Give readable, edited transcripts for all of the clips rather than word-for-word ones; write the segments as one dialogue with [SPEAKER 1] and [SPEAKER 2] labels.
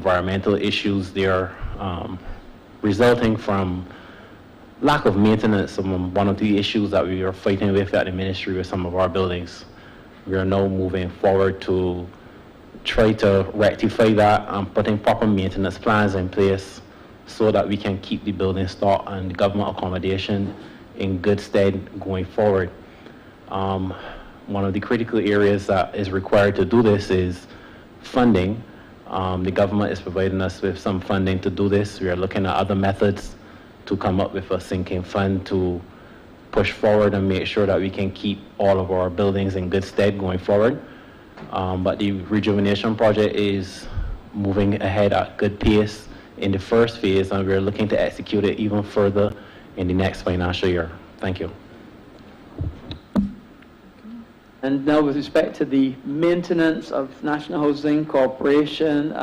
[SPEAKER 1] environmental issues there resulting from lack of maintenance. One of the issues that we are fighting with at the ministry with some of our buildings. We are now moving forward to try to rectify that and putting proper maintenance plans in place so that we can keep the building stock and government accommodation in good stead going forward. One of the critical areas that is required to do this is funding. The government is providing us with some funding to do this. We are looking at other methods to come up with a sinking fund to push forward and make sure that we can keep all of our buildings in good stead going forward. But the rejuvenation project is moving ahead at good pace in the first phase, and we're looking to execute it even further in the next financial year. Thank you.
[SPEAKER 2] And now with respect to the maintenance of National Housing Corporation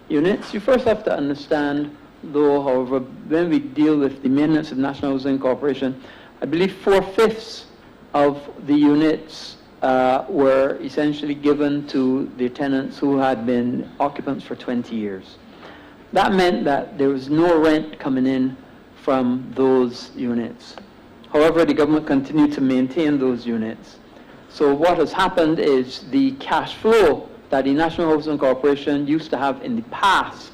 [SPEAKER 2] units, you first have to understand, though, however, when we deal with the maintenance of National Housing Corporation, I believe 4/5 of the units were essentially given to the tenants who had been occupants for 20 years. That meant that there was no rent coming in from those units. However, the government continued to maintain those units. So what has happened is the cash flow that the National Housing Corporation used to have in the past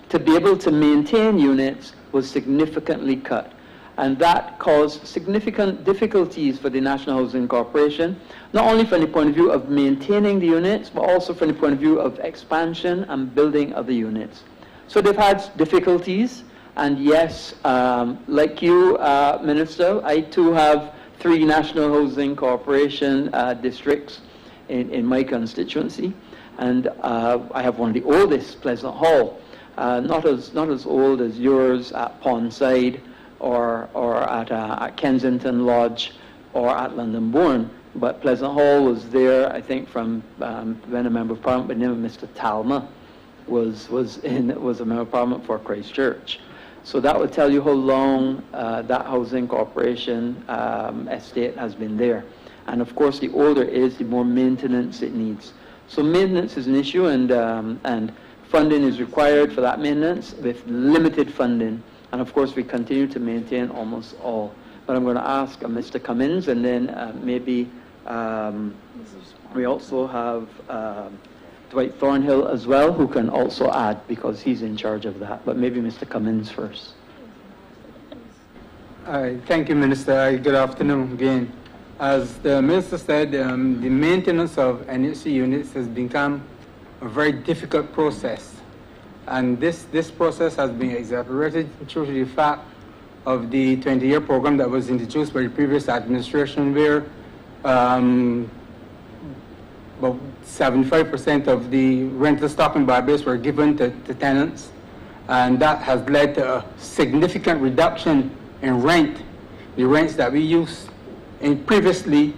[SPEAKER 2] to be able to maintain units was significantly cut. And that caused significant difficulties for the National Housing Corporation, not only from the point of view of maintaining the units, but also from the point of view of expansion and building of the units. So they've had difficulties, and yes, like you, Minister, I too have 3 National Housing Corporation districts in my constituency, and I have one of the oldest, Pleasant Hall, not as old as yours at Pondside or at Kensington Lodge or at London Bourne, but Pleasant Hall was there, I think, from when a Member of Parliament by the name of Mr. Talma was a Member of Parliament for Christchurch. So that would tell you how long that housing corporation estate has been there. And of course, the older it is, the more maintenance it needs. So maintenance is an issue, and funding is required for that maintenance with limited funding. And of course, we continue to maintain almost all. But I'm going to ask Mr. Cummins, and then maybe we also have Dwight Thornhill as well, who can also add, because he's in charge of that. But maybe Mr. Cummins first.
[SPEAKER 3] Thank you, Minister. Good afternoon again. As the Minister said, the maintenance of NHC units has become a very difficult process. And this process has been exacerbated through the fact of the 20-year program that was introduced by the previous administration, where about 75% of the rental stock in Barbados were given to tenants, and that has led to a significant reduction in rent, the rents that we used previously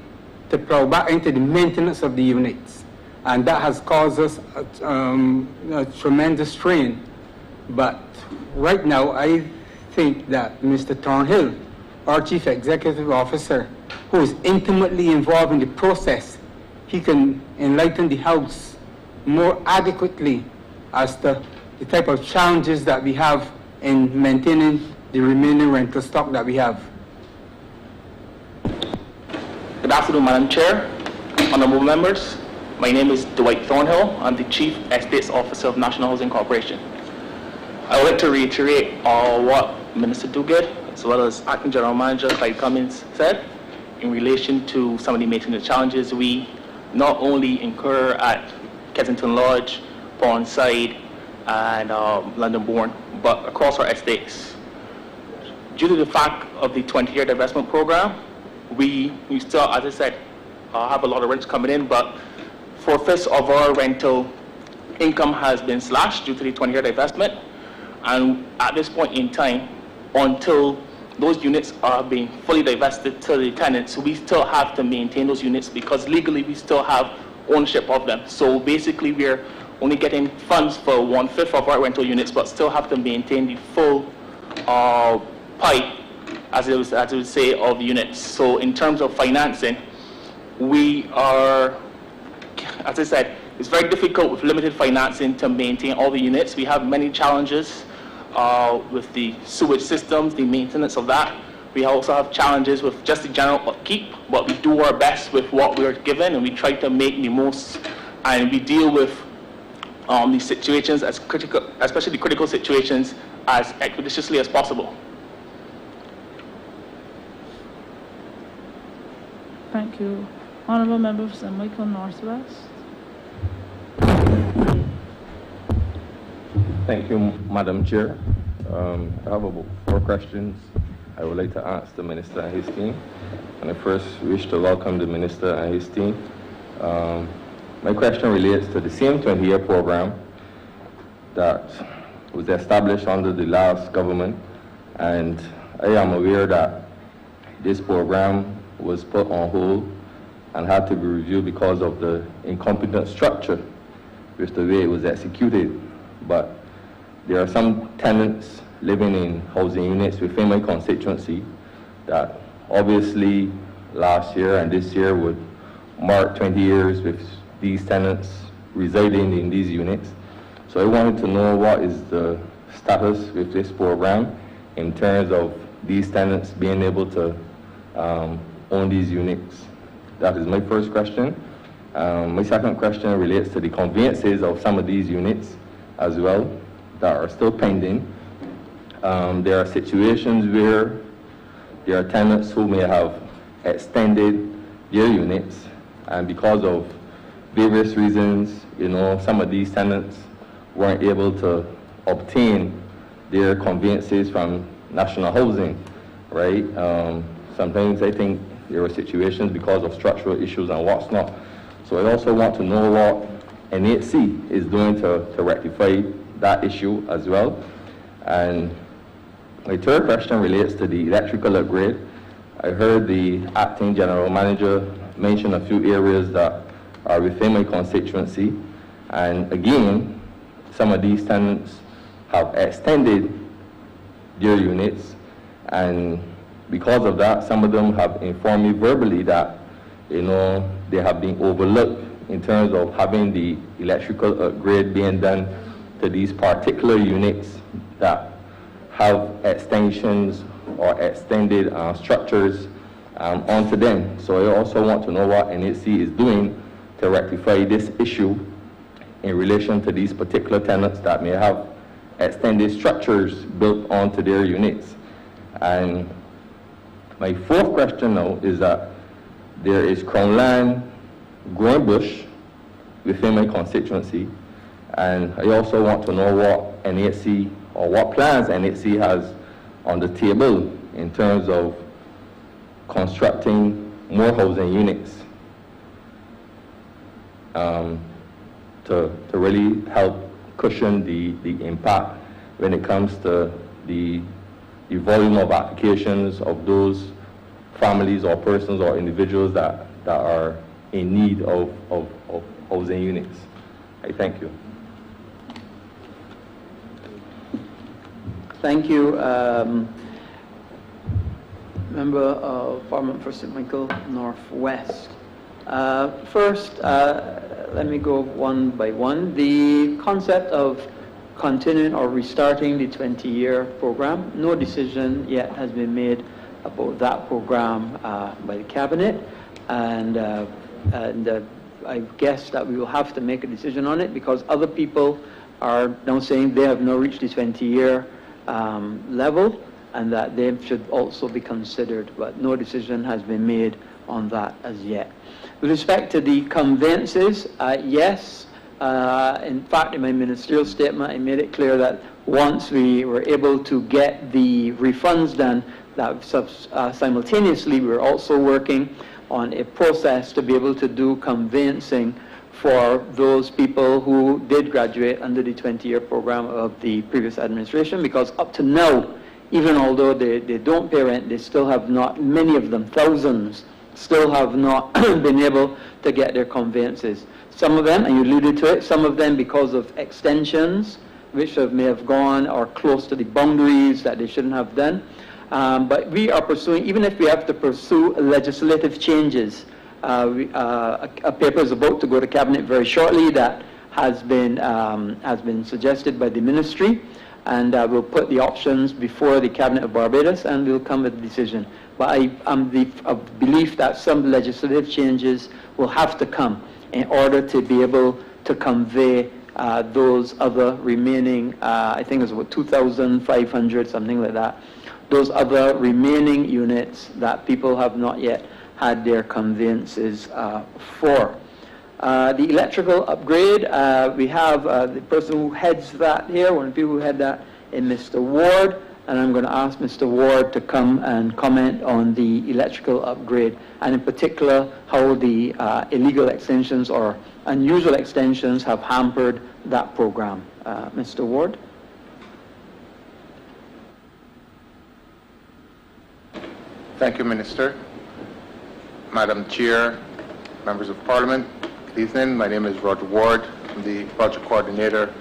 [SPEAKER 3] to plow back into the maintenance of the units. And that has caused us a tremendous strain. But right now, I think that Mr. Thornhill, our Chief Executive Officer, who is intimately involved in the process, he can enlighten the House more adequately as to the type of challenges that we have in maintaining the remaining rental stock that we have.
[SPEAKER 4] Good afternoon, Madam Chair, honorable members. My name is Dwight Thornhill. I'm the Chief Estates Officer of National Housing Corporation. I would like to reiterate what Minister Duguid, as well as Acting General Manager Clyde Cummins said in relation to some of the maintenance challenges we not only incur at Kensington Lodge, Pondside, and London Bourne, but across our estates. Due to the fact of the 20-year divestment program, we still, as I said, have a lot of rents coming in, but 4/5 of our rental income has been slashed due to the 20-year divestment. And at this point in time, until those units are being fully divested to the tenants, we still have to maintain those units because legally we still have ownership of them. So basically we're only getting funds for 1/5 of our rental units, but still have to maintain the full pie, as it would say, of units. So in terms of financing, we are, as I said, It's very difficult with limited financing to maintain all the units. We have many challenges with the sewage systems, the maintenance of that. We also have challenges with just the general upkeep, but we do our best with what we're given, and we try to make the most, and we deal with these situations as critical, especially critical situations, as expeditiously as possible.
[SPEAKER 5] Thank you. Honourable Member for St. Michael Northwest.
[SPEAKER 6] Thank you, Madam Chair. I have about 4 questions I would like to ask the Minister and his team. And I first wish to welcome the Minister and his team. My question relates to the same 20-year program that was established under the last government. And I am aware that this program was put on hold and had to be reviewed because of the incompetent structure with the way it was executed. But there are some tenants living in housing units within my constituency that obviously last year and this year would mark 20 years with these tenants residing in these units. So I wanted to know what is the status with this program in terms of these tenants being able to own these units. That is my first question. My second question relates to the conveyances of some of these units as well that are still pending. There are situations where there are tenants who may have extended their units, and because of various reasons, some of these tenants weren't able to obtain their conveyances from National Housing, right? Sometimes I think there are situations because of structural issues and what's not. So I also want to know what NHC is doing to rectify that issue as well. And my third question relates to the electrical upgrade. I heard the acting general manager mention a few areas that are within my constituency. And again, some of these tenants have extended their units, and because of that, some of them have informed me verbally that, they have been overlooked in terms of having the electrical upgrade being done to these particular units that have extensions or extended structures onto them. So I also want to know what NHC is doing to rectify this issue in relation to these particular tenants that may have extended structures built onto their units. And my fourth question now is that there is Crown Land growing bush within my constituency, and I also want to know what NHC or what plans NHC has on the table in terms of constructing more housing units to really help cushion the impact when it comes to the volume of applications of those families or persons or individuals that are in need of housing units. I thank you.
[SPEAKER 2] Thank you. Member of Parliament for St. Michael Northwest. First, let me go one by one. The concept of continuing or restarting the 20-year program, no decision yet has been made about that program by the Cabinet, and I guess that we will have to make a decision on it because other people are now saying they have now reached the 20-year level and that they should also be considered, but no decision has been made on that as yet. With respect to the conveyances, yes, in fact in my ministerial statement I made it clear that once we were able to get the refunds done, that simultaneously we were also working on a process to be able to do conveyancing for those people who did graduate under the 20-year program of the previous administration, because up to now, even although they don't pay rent, they still have not, many of them, thousands, still have not been able to get their conveyances. Some of them, and you alluded to it, some of them because of extensions, which may have gone or close to the boundaries that they shouldn't have done. But we are pursuing, even if we have to pursue legislative changes A paper is about to go to Cabinet very shortly that has been suggested by the ministry, and we'll put the options before the Cabinet of Barbados, and we'll come with a decision. But I am of belief that some legislative changes will have to come in order to be able to convey those other remaining, I think it's about 2,500, something like that, those other remaining units that people have not yet had their conveyances for. The electrical upgrade, we have the person who heads that here, one of the people who head that is Mr. Ward, and I'm going to ask Mr. Ward to come and comment on the electrical upgrade, and in particular how the illegal extensions or unusual extensions have hampered that program. Mr. Ward?
[SPEAKER 7] Thank you, Minister. Madam Chair, members of Parliament, good evening. My name is Roger Ward. I'm the Project Coordinator,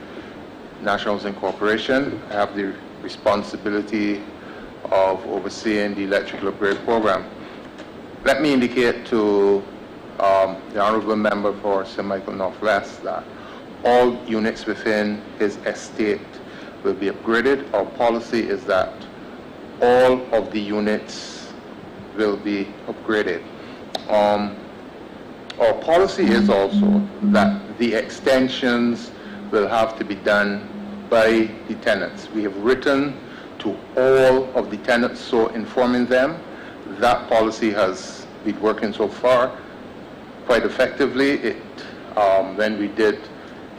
[SPEAKER 7] National Housing Corporation. I have the responsibility of overseeing the electrical upgrade program. Let me indicate to the Honourable Member for St. Michael Northwest that all units within his estate will be upgraded. Our policy is that all of the units will be upgraded. Our policy is also that the extensions will have to be done by the tenants. We have written to all of the tenants, so informing them. That policy has been working so far quite effectively. When we did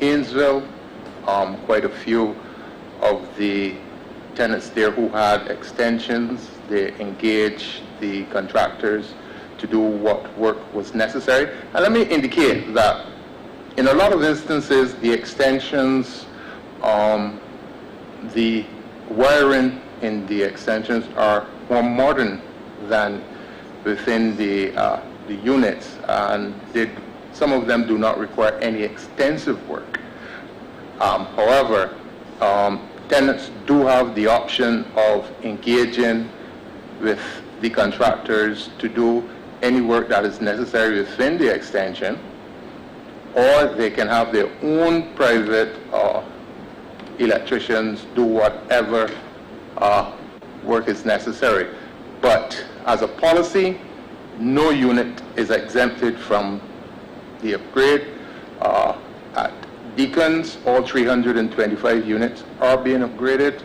[SPEAKER 7] Haynesville, quite a few of the tenants there who had extensions, they engaged the contractors to do what work was necessary. And let me indicate that in a lot of instances, the extensions, the wiring in the extensions are more modern than within the units, and some of them do not require any extensive work. However, tenants do have the option of engaging with the contractors to do any work that is necessary within the extension, or they can have their own private electricians do whatever work is necessary. But as a policy, no unit is exempted from the upgrade. At Deacons, all 325 units are being upgraded.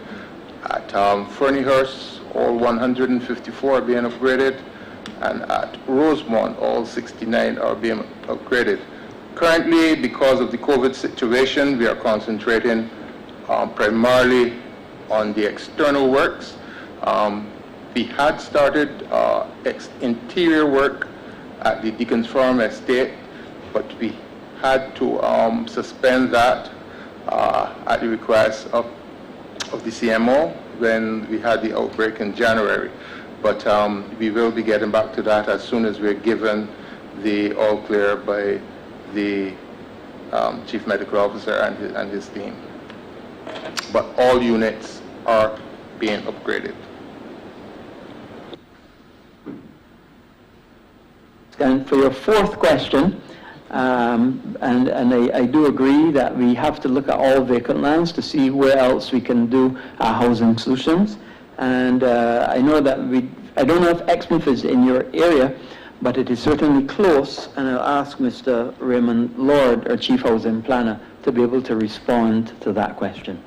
[SPEAKER 7] At Ferniehurst, all 154 are being upgraded. And at Rosemont, all 69 are being upgraded. Currently, because of the COVID situation, we are concentrating primarily on the external works. We had started interior work at the Deacons Farm Estate, but we had to suspend that at the request of the CMO when we had the outbreak in January. But we will be getting back to that as soon as we're given the all clear by the Chief Medical Officer and his team. But all units are being upgraded.
[SPEAKER 2] And for your fourth question, I do agree that we have to look at all vacant lands to see where else we can do our housing solutions. And I know that I don't know if Exmouth is in your area, but it is certainly close, and I'll ask Mr. Raymond Lord, our Chief Housing Planner, to be able to respond to that question.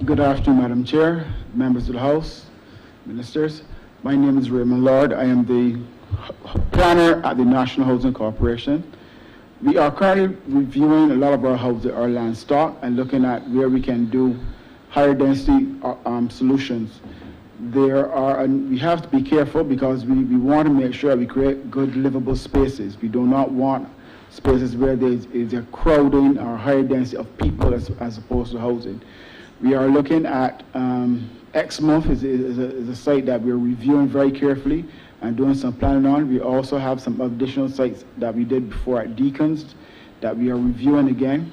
[SPEAKER 8] Good afternoon, Madam Chair, members of the House, ministers. My name is Raymond Lord. I am the planner at the National Housing Corporation. We are currently reviewing a lot of our land stock and looking at where we can do higher density solutions. We have to be careful because we want to make sure we create good livable spaces. We do not want spaces where there is a crowding or higher density of people as opposed to housing. We are looking at Exmouth is a site that we're reviewing very carefully and doing some planning on. We also have some additional sites that we did before at Deacons that we are reviewing again.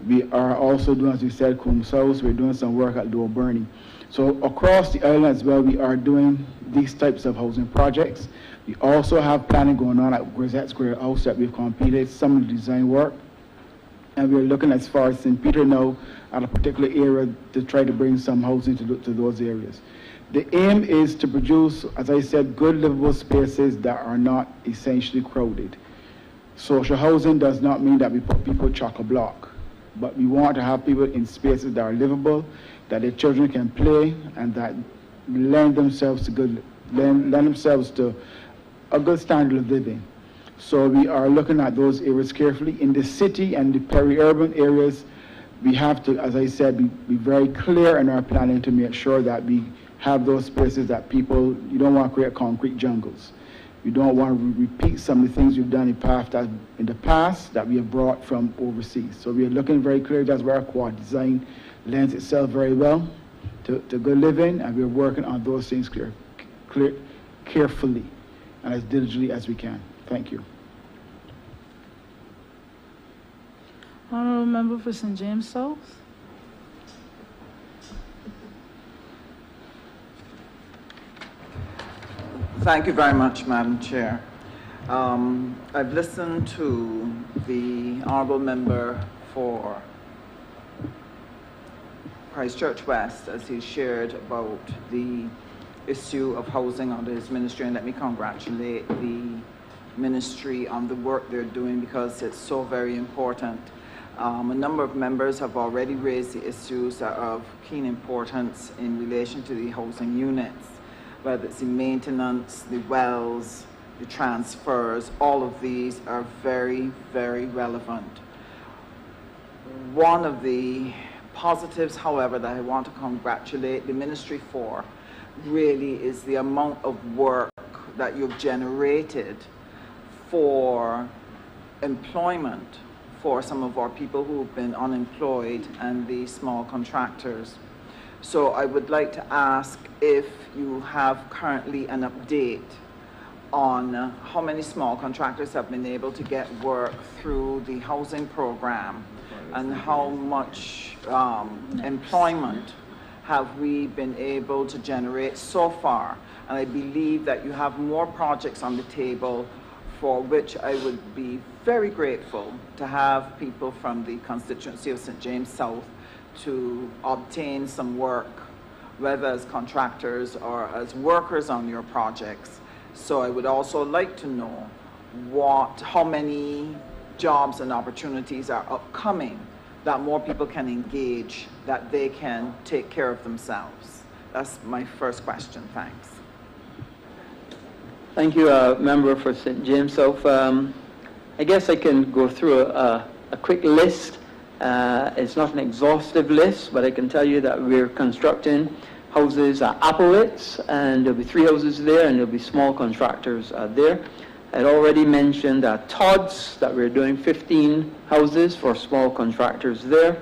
[SPEAKER 8] We are also doing, as we said, Coombs House. We're doing some work at Lower Burney. So across the island as well, we are doing these types of housing projects. We also have planning going on at Grisette Square House that we've completed some of the design work. And we're looking as far as St. Peter now at a particular area to try to bring some housing to those areas. The aim is to produce, as I said, good livable spaces that are not essentially crowded. Social housing does not mean that we put people chock-a-block, but we want to have people in spaces that are livable, that their children can play, and that lend themselves to a good standard of living. So we are looking at those areas carefully. In the city and the peri-urban areas, we have to, as I said, be very clear in our planning to make sure that we have those spaces that people, you don't want to create concrete jungles. You don't want to repeat some of the things we've done in the past that we have brought from overseas. So we are looking very clear. That's where our quad design lends itself very well to good living, and we're working on those things carefully and as diligently as we can. Thank you.
[SPEAKER 5] Honorable member for St. James South.
[SPEAKER 9] Thank you very much, Madam Chair. I've listened to the honorable member for Christchurch West as he shared about the issue of housing under his ministry, and let me congratulate the ministry on the work they're doing because it's so very important. A number of members have already raised the issues that are of keen importance in relation to the housing units, whether it's the maintenance, the wells, the transfers. All of these are very, very relevant. One of the positives, however, that I want to congratulate the ministry for really is the amount of work that you've generated for employment for some of our people who've been unemployed and the small contractors. So I would like to ask if you have currently an update on how many small contractors have been able to get work through the housing program and how much employment have we been able to generate so far. And I believe that you have more projects on the table for which I would be very grateful to have people from the constituency of St. James South to obtain some work, whether as contractors or as workers on your projects. So I would also like to know how many jobs and opportunities are upcoming that more people can engage, that they can take care of themselves. That's my first question. Thanks.
[SPEAKER 2] Thank you, member for St. James South. I guess I can go through a quick list. It's not an exhaustive list, but I can tell you that we're constructing houses at Applewitz, and there'll be 3 houses there, and there'll be small contractors there. I'd already mentioned Todd's, that we're doing 15 houses for small contractors there.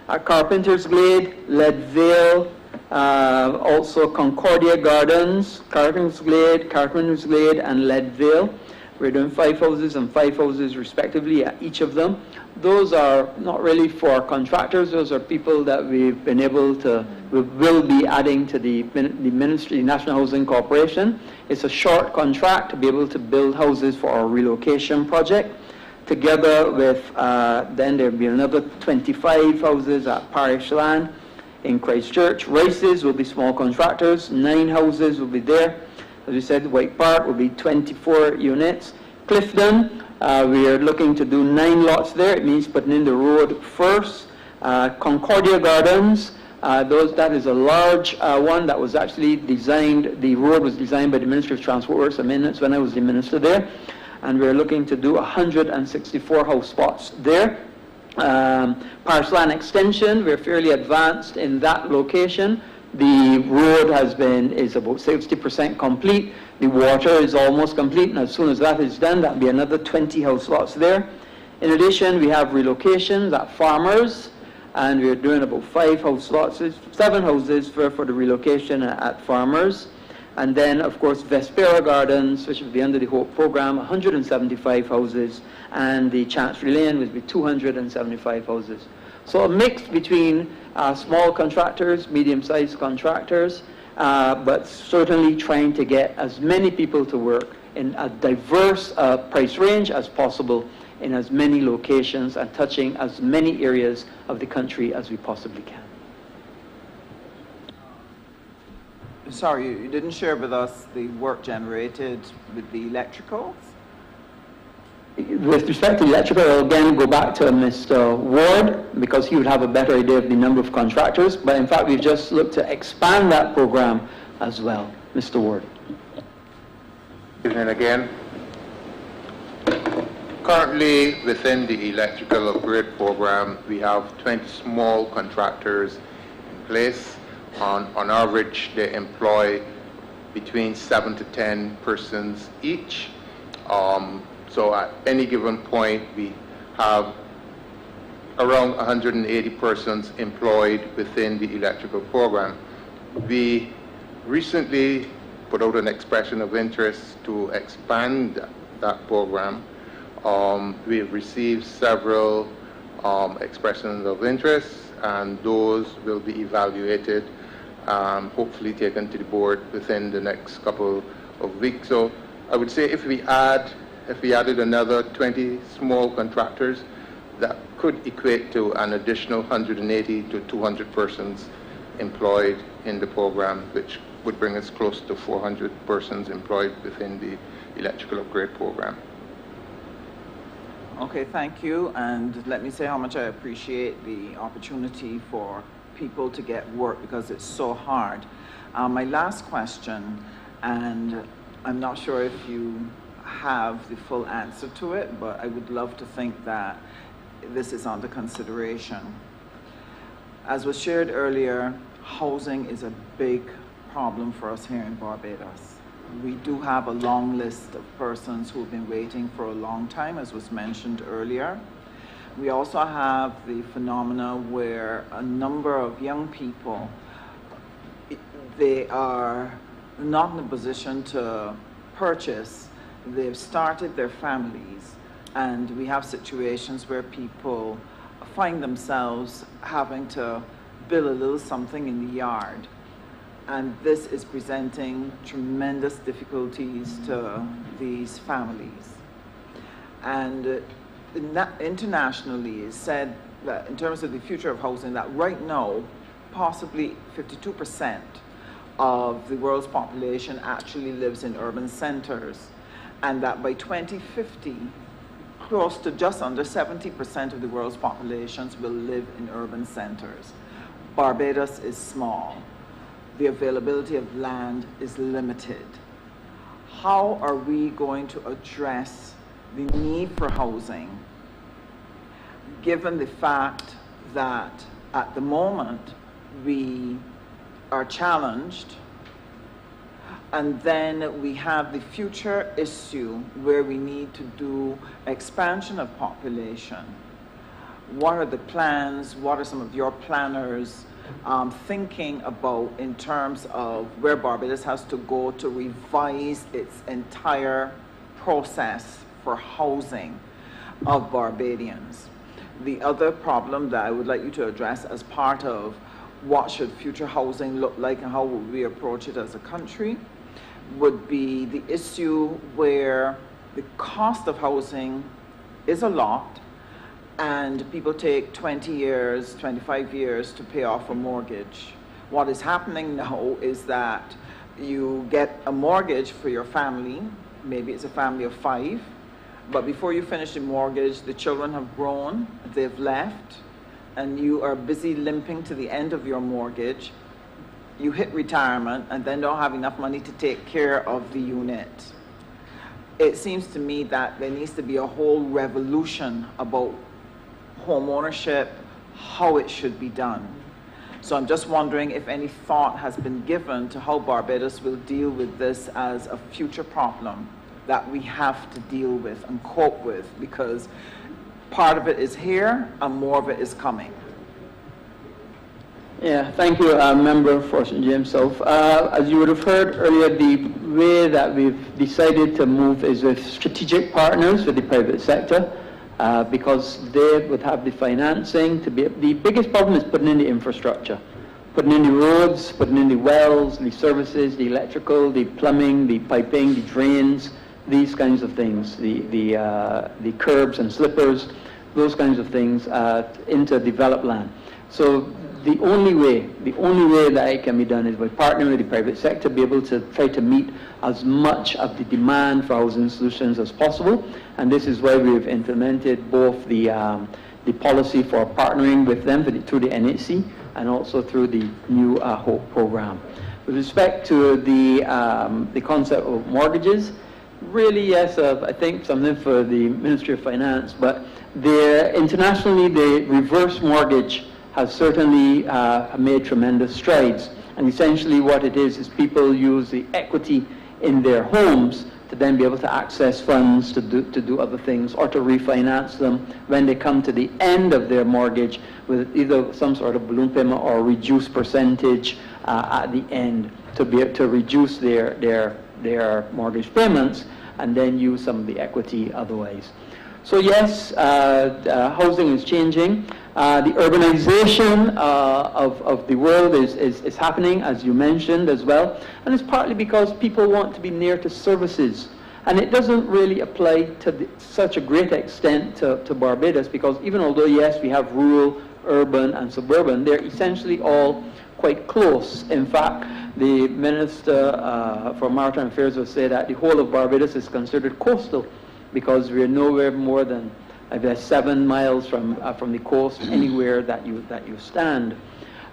[SPEAKER 2] At Carpenter's Glade, Leadvale, also Concordia Gardens, Carpenter's Glade, and Leadvale. We're doing 5 houses and 5 houses respectively at each of them. Those are not really for contractors. Those are people that we've been able to, we will be adding to the ministry, National Housing Corporation. It's a short contract to be able to build houses for our relocation project. Together with, then there'll be another 25 houses at Parish Land in Christchurch. Rices will be small contractors. 9 houses will be there. As we said, White Park will be 24 units. Clifton, we are looking to do 9 lots there. It means putting in the road first. Concordia Gardens, that is a large one that was actually designed, the road was designed by the Ministry of Transport Works and Maintenance when I was the minister there. And we're looking to do 164 house spots there. Parish Land Extension, we're fairly advanced in that location. The road is about 60% complete. The water is almost complete, and as soon as that is done, that'll be another 20 house lots there. In addition, we have relocations at Farmers, and we're doing about 5 house lots, 7 houses for the relocation at Farmers. And then, of course, Vespera Gardens, which will be under the HOPE program, 175 houses, and the Chancery Lane will be 275 houses. So a mix between small contractors, medium-sized contractors, but certainly trying to get as many people to work in a diverse price range as possible in as many locations and touching as many areas of the country as we possibly can.
[SPEAKER 9] Sorry, you didn't share with us the work generated with the electricals?
[SPEAKER 2] With respect to electrical, I'll again go back to Mr. Ward because he would have a better idea of the number of contractors. But in fact, we've just looked to expand that program as well. Mr. Ward.
[SPEAKER 7] Good evening again. Currently, within the electrical upgrade program, we have 20 small contractors in place. On average, they employ between 7 to 10 persons each. So at any given point, we have around 180 persons employed within the electrical program. We recently put out an expression of interest to expand that program. We have received several expressions of interest, and those will be evaluated, hopefully taken to the board within the next couple of weeks. So I would say if we added another 20 small contractors, that could equate to an additional 180 to 200 persons employed in the program, which would bring us close to 400 persons employed within the electrical upgrade program.
[SPEAKER 9] Okay, thank you. And let me say how much I appreciate the opportunity for people to get work because it's so hard. My last question, and I'm not sure if you have the full answer to it, but I would love to think that this is under consideration. As was shared earlier, housing is a big problem for us here in Barbados. We do have a long list of persons who have been waiting for a long time, as was mentioned earlier. We also have the phenomena where a number of young people, they are not in a position to purchase. They've started their families, and we have situations where people find themselves having to build a little something in the yard. And this is presenting tremendous difficulties to these families. And internationally, it's said that in terms of the future of housing, that right now, possibly 52% of the world's population actually lives in urban centers, and that by 2050, close to just under 70% of the world's populations will live in urban centers. Barbados is small. The availability of land is limited. How are we going to address the need for housing, given the fact that at the moment we are challenged, and then we have the future issue where we need to do expansion of population? What are the plans? What are some of your planners thinking about in terms of where Barbados has to go to revise its entire process for housing of Barbadians? The other problem that I would like you to address as part of what should future housing look like and how would we approach it as a country would be the issue where the cost of housing is a lot, and people take 20 years, 25 years to pay off a mortgage. What is happening now is that you get a mortgage for your family, maybe it's a family of 5, but before you finish the mortgage, the children have grown, they've left, and you are busy limping to the end of your mortgage. You hit retirement and then don't have enough money to take care of the unit. It seems to me that there needs to be a whole revolution about home ownership, how it should be done. So I'm just wondering if any thought has been given to how Barbados will deal with this as a future problem that we have to deal with and cope with, because part of it is here and more of it is coming.
[SPEAKER 2] Yeah, thank you, Member for St. James South. As you would have heard earlier, the way that we've decided to move is with strategic partners with the private sector, because they would have the financing to be. The biggest problem is putting in the infrastructure, putting in the roads, putting in the wells, the services, the electrical, the plumbing, the piping, the drains, these kinds of things, the curbs and slippers, those kinds of things into developed land. So the only way that it can be done is by partnering with the private sector, be able to try to meet as much of the demand for housing solutions as possible. And this is why we've implemented both the policy for partnering with them through the NHC and also through the new HOPE program. With respect to the concept of mortgages, really, yes, I think something for the Ministry of Finance, but internationally, the reverse mortgage has certainly made tremendous strides. And essentially what it is people use the equity in their homes to then be able to access funds to do other things or to refinance them when they come to the end of their mortgage with either some sort of balloon payment or a reduced percentage at the end to be able to reduce their mortgage payments and then use some of the equity otherwise. So yes, housing is changing. The urbanization of the world is happening, as you mentioned as well, and it's partly because people want to be near to services. And it doesn't really apply to such a great extent to Barbados, because even although, yes, we have rural, urban, and suburban, they're essentially all quite close. In fact, the Minister for Maritime Affairs will say that the whole of Barbados is considered coastal, because we're nowhere more than 7 miles from the coast, anywhere that you stand.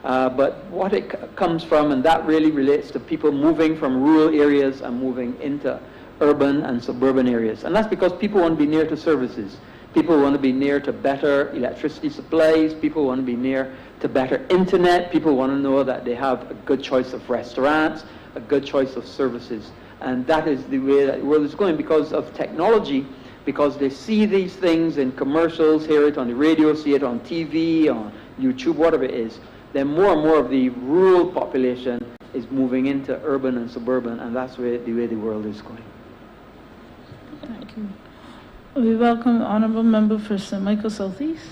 [SPEAKER 2] But what it comes from, and that really relates to people moving from rural areas and moving into urban and suburban areas. And that's because people want to be near to services. People want to be near to better electricity supplies. People want to be near to better internet. People want to know that they have a good choice of restaurants, a good choice of services. And that is the way that the world is going because of technology, because they see these things in commercials, hear it on the radio, see it on TV, on YouTube, whatever it is. Then more and more of the rural population is moving into urban and suburban, and that's the way the world is going.
[SPEAKER 5] Thank you. We welcome the Honourable Member for St. Michael Southeast.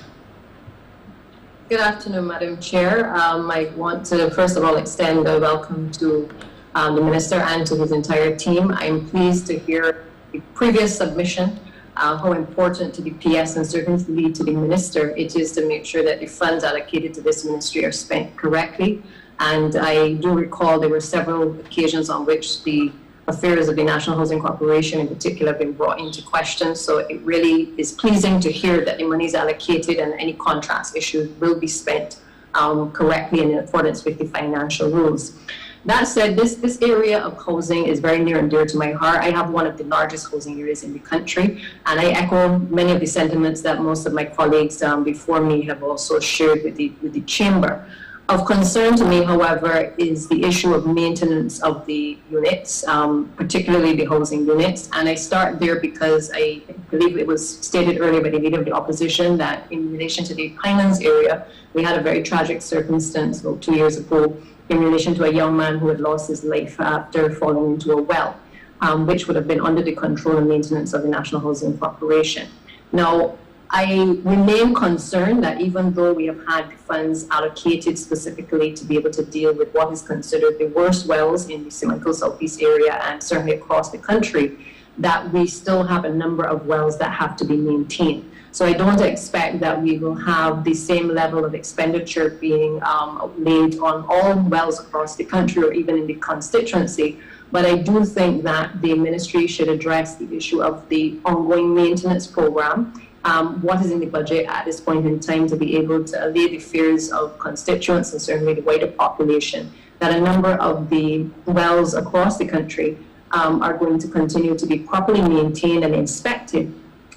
[SPEAKER 10] Good afternoon, Madam Chair. I want to first of all extend a welcome to the Minister and to his entire team. I'm pleased to hear the previous submission, how important to the PS and certainly to the Minister it is to make sure that the funds allocated to this ministry are spent correctly. And I do recall there were several occasions on which the affairs of the National Housing Corporation in particular have been brought into question. So it really is pleasing to hear that the money is allocated and any contracts issued will be spent correctly and in accordance with the financial rules. That said, this area of housing is very near and dear to my heart. I have one of the largest housing areas in the country, and I echo many of the sentiments that most of my colleagues before me have also shared with the Chamber. Of concern to me, however, is the issue of maintenance of the units, particularly the housing units. And I start there because I believe it was stated earlier by the Leader of the Opposition that in relation to the Pinelands area, we had a very tragic circumstance about 2 years ago in relation to a young man who had lost his life after falling into a well, which would have been under the control and maintenance of the National Housing Corporation. Now, I remain concerned that even though we have had the funds allocated specifically to be able to deal with what is considered the worst wells in the St. Michael Southeast area and certainly across the country, that we still have a number of wells that have to be maintained. So I don't expect that we will have the same level of expenditure being laid on all wells across the country or even in the constituency. But I do think that the ministry should address the issue of the ongoing maintenance program. What is in the budget at this point in time to be able to allay the fears of constituents and certainly the wider population that a number of the wells across the country are going to continue to be properly maintained and inspected,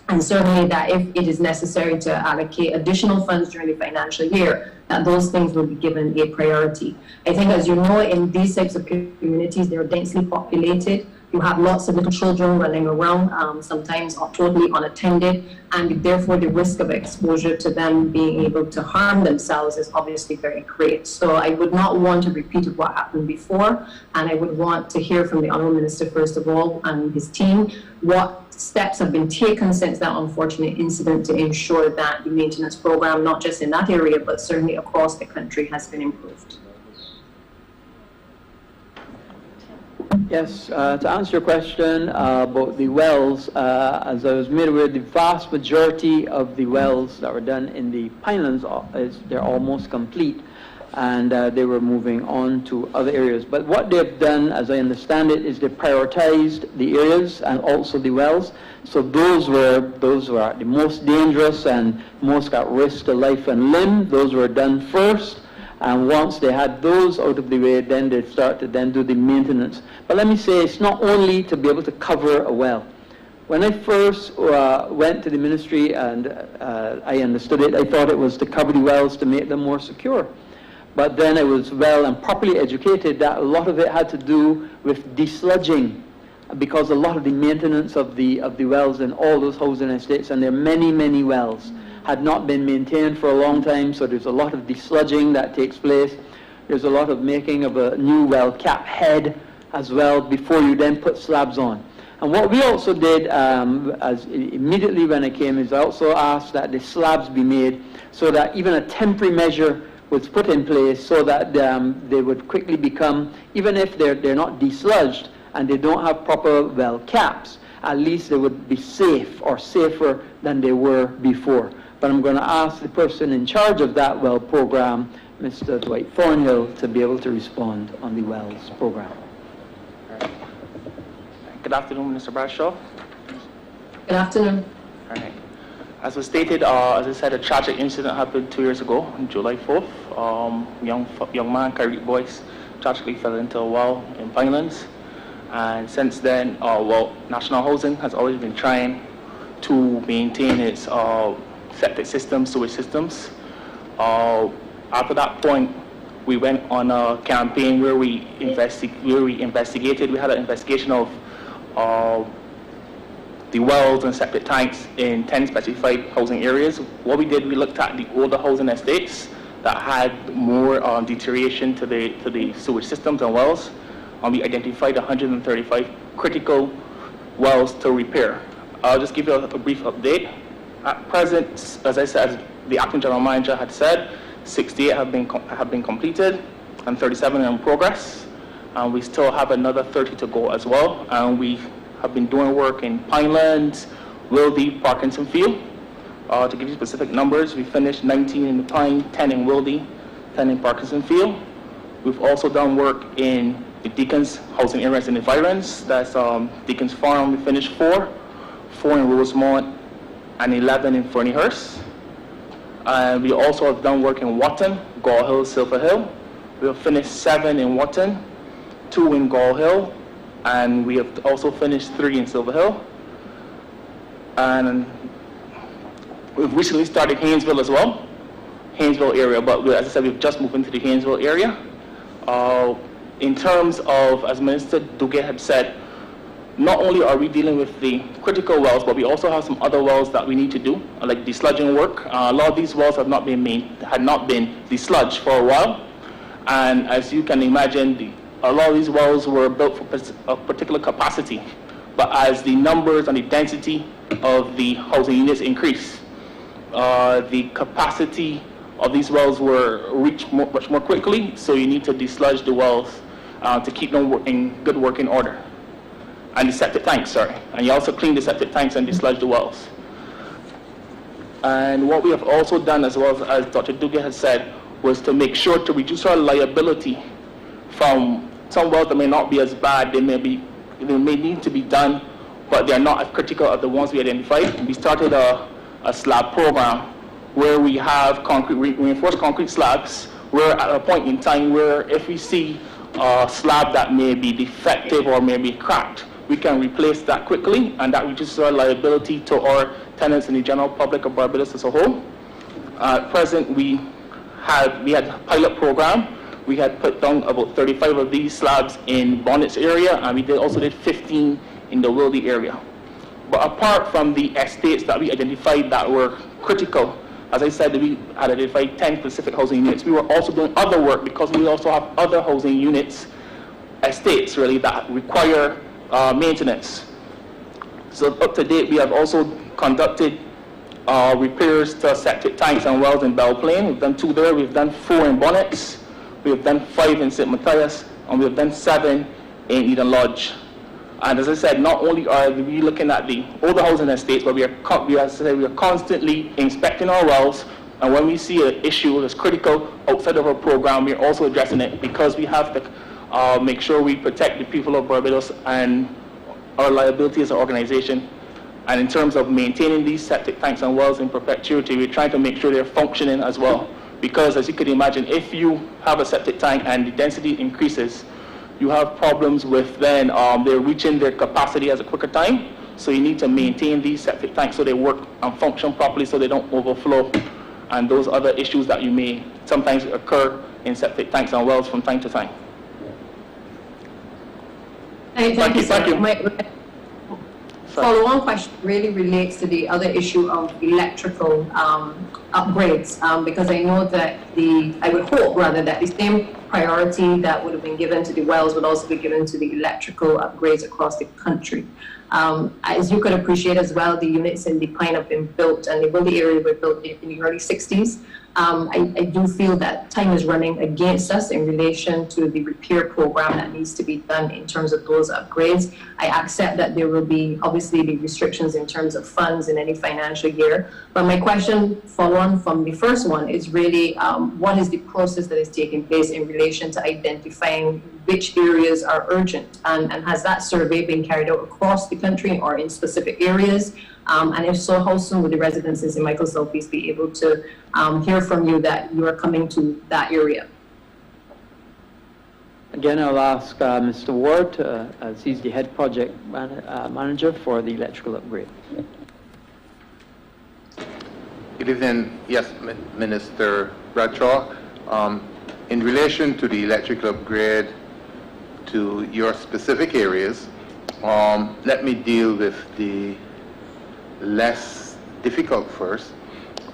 [SPEAKER 10] and certainly that if it is necessary to allocate additional funds during the financial year, that those things will be given a priority. I think, as you know, in these types of communities, they're densely populated. You have lots of little children running around, sometimes totally unattended, and therefore the risk of exposure to them being able to harm themselves is obviously very great. So I would not want a repeat of what happened before, and I would want to hear from the Honourable Minister first of all and his team what steps have been taken since that unfortunate incident to ensure that the maintenance program, not just in that area, but certainly across the country, has been improved.
[SPEAKER 2] Yes, to answer your question about the wells, as I was made aware, the vast majority of the wells that were done in the Pinelands, they're almost complete, and they were moving on to other areas. But what they've done, as I understand it, is they prioritized the areas and also the wells. So those were the most dangerous and most at risk to life and limb. Those were done first. And once they had those out of the way, then they start to then do the maintenance. But let me say, it's not only to be able to cover a well. When I first went to the ministry and I understood it, I thought it was to cover the wells to make them more secure. But then I was well and properly educated that a lot of it had to do with desludging, because a lot of the maintenance of the wells in all those housing estates, and there are many, many wells, had not been maintained for a long time, so there's a lot of desludging that takes place. There's a lot of making of a new well cap head as well before you then put slabs on. And what we also did as immediately when I came is I also asked that the slabs be made so that even a temporary measure was put in place so that they would quickly become, even if they're not desludged and they don't have proper well caps, at least they would be safe or safer than they were before. But I'm going to ask the person in charge of that well program, Mr. Dwight Thornhill, to be able to respond on the wells program.
[SPEAKER 4] Good afternoon, Mr. Bradshaw.
[SPEAKER 10] Good afternoon.
[SPEAKER 4] All right. As was stated, as I said, a tragic incident happened 2 years ago, on July 4th. Young man, Kyrie Boyce, tragically fell into a well in Pinelands. And since then, National Housing has always been trying to maintain its septic systems, sewage systems. After that point, we went on a campaign where we investigated. We had an investigation of the wells and septic tanks in 10 specified housing areas. What we did, we looked at the older housing estates that had more deterioration to the sewage systems and wells, and we identified 135 critical wells to repair. I'll just give you a brief update. At present, as I said, the acting general manager had said, 68 have been completed and 37 are in progress. And we still have another 30 to go as well. And we have been doing work in Pinelands, Wildy, Parkinson Field. To give you specific numbers, we finished 19 in the Pine, 10 in Wildy, 10 in Parkinson Field. We've also done work in the Deacons housing areas and environs. That's Deacons Farm, we finished 4 in Rosemont, and 11 in Ferniehurst. And we also have done work in Watton, Gall Hill, Silver Hill. We have finished 7 in Watton, 2 in Gall Hill, and we have also finished 3 in Silver Hill. And we've recently started Haynesville as well, Haynesville area, but as I said, we've just moved into the Haynesville area. In terms of, as Minister Duguay had said, not only are we dealing with the critical wells, but we also have some other wells that we need to do, like desludging work. A lot of these wells had not been desludged for a while. And as you can imagine, a lot of these wells were built for a particular capacity. But as the numbers and the density of the housing units increase, the capacity of these wells were reached much more quickly. So you need to desludge the wells to keep them in good working order. And the septic tanks, sorry. And you also clean the septic tanks and desludge the wells. And what we have also done, as well as Dr. Duguay has said, was to make sure to reduce our liability from some wells that may not be as bad. They may need to be done, but they're not as critical as the ones we identified. We started a slab program where we have reinforced concrete slabs. We're at a point in time where if we see a slab that may be defective or may be cracked, we can replace that quickly, and that reduces our liability to our tenants and the general public of Barbados as a whole. At present, we had a pilot program We had put down about 35 of these slabs in Bonnets area, and we also did 15 in the Wildy area. But apart from the estates that we identified that were critical, as I said, we had identified 10 specific housing units. We were also doing other work because we also have other housing units, estates really, that require maintenance. So up to date, we have also conducted repairs to septic tanks and wells in Belle Plaine. We've done 2 there. We've done 4 in Bonnets. We have done 5 in St. Matthias, and we have done 7 in Eden Lodge. And as I said, not only are we looking at the older housing estates, but we are constantly inspecting our wells. And when we see an issue that's critical outside of our program, we're also addressing it because we have to make sure we protect the people of Barbados and our liability as an organization. And in terms of maintaining these septic tanks and wells in perpetuity, we're trying to make sure they're functioning as well. Because as you could imagine, if you have a septic tank and the density increases, you have problems with then they're reaching their capacity at a quicker time. So you need to maintain these septic tanks so they work and function properly so they don't overflow. And those other issues that you may sometimes occur in septic tanks and wells from time to time.
[SPEAKER 10] Thank you, sir.
[SPEAKER 4] Thank you.
[SPEAKER 10] My follow-on question really relates to the other issue of electrical upgrades, because I know that I would hope rather that the same priority that would have been given to the wells would also be given to the electrical upgrades across the country. As you could appreciate as well, the units in the Pine have been built, and the Wildy area were built in the early 60s. I do feel that time is running against us in relation to the repair program that needs to be done in terms of those upgrades. I accept that there will be obviously the restrictions in terms of funds in any financial year. But my question, follow on from the first one, is really what is the process that is taking place in relation to identifying which areas are urgent? And has that survey been carried out across the country or in specific areas? And if so, how soon would the residents in St. Michael Southeast be able to hear from you that you are coming to that area?
[SPEAKER 2] Again, I'll ask Mr. Ward, as he's the head project manager for the electrical upgrade.
[SPEAKER 7] Good evening. Yes, Minister Bradshaw. In relation to the electrical upgrade to your specific areas, let me deal with the less difficult first.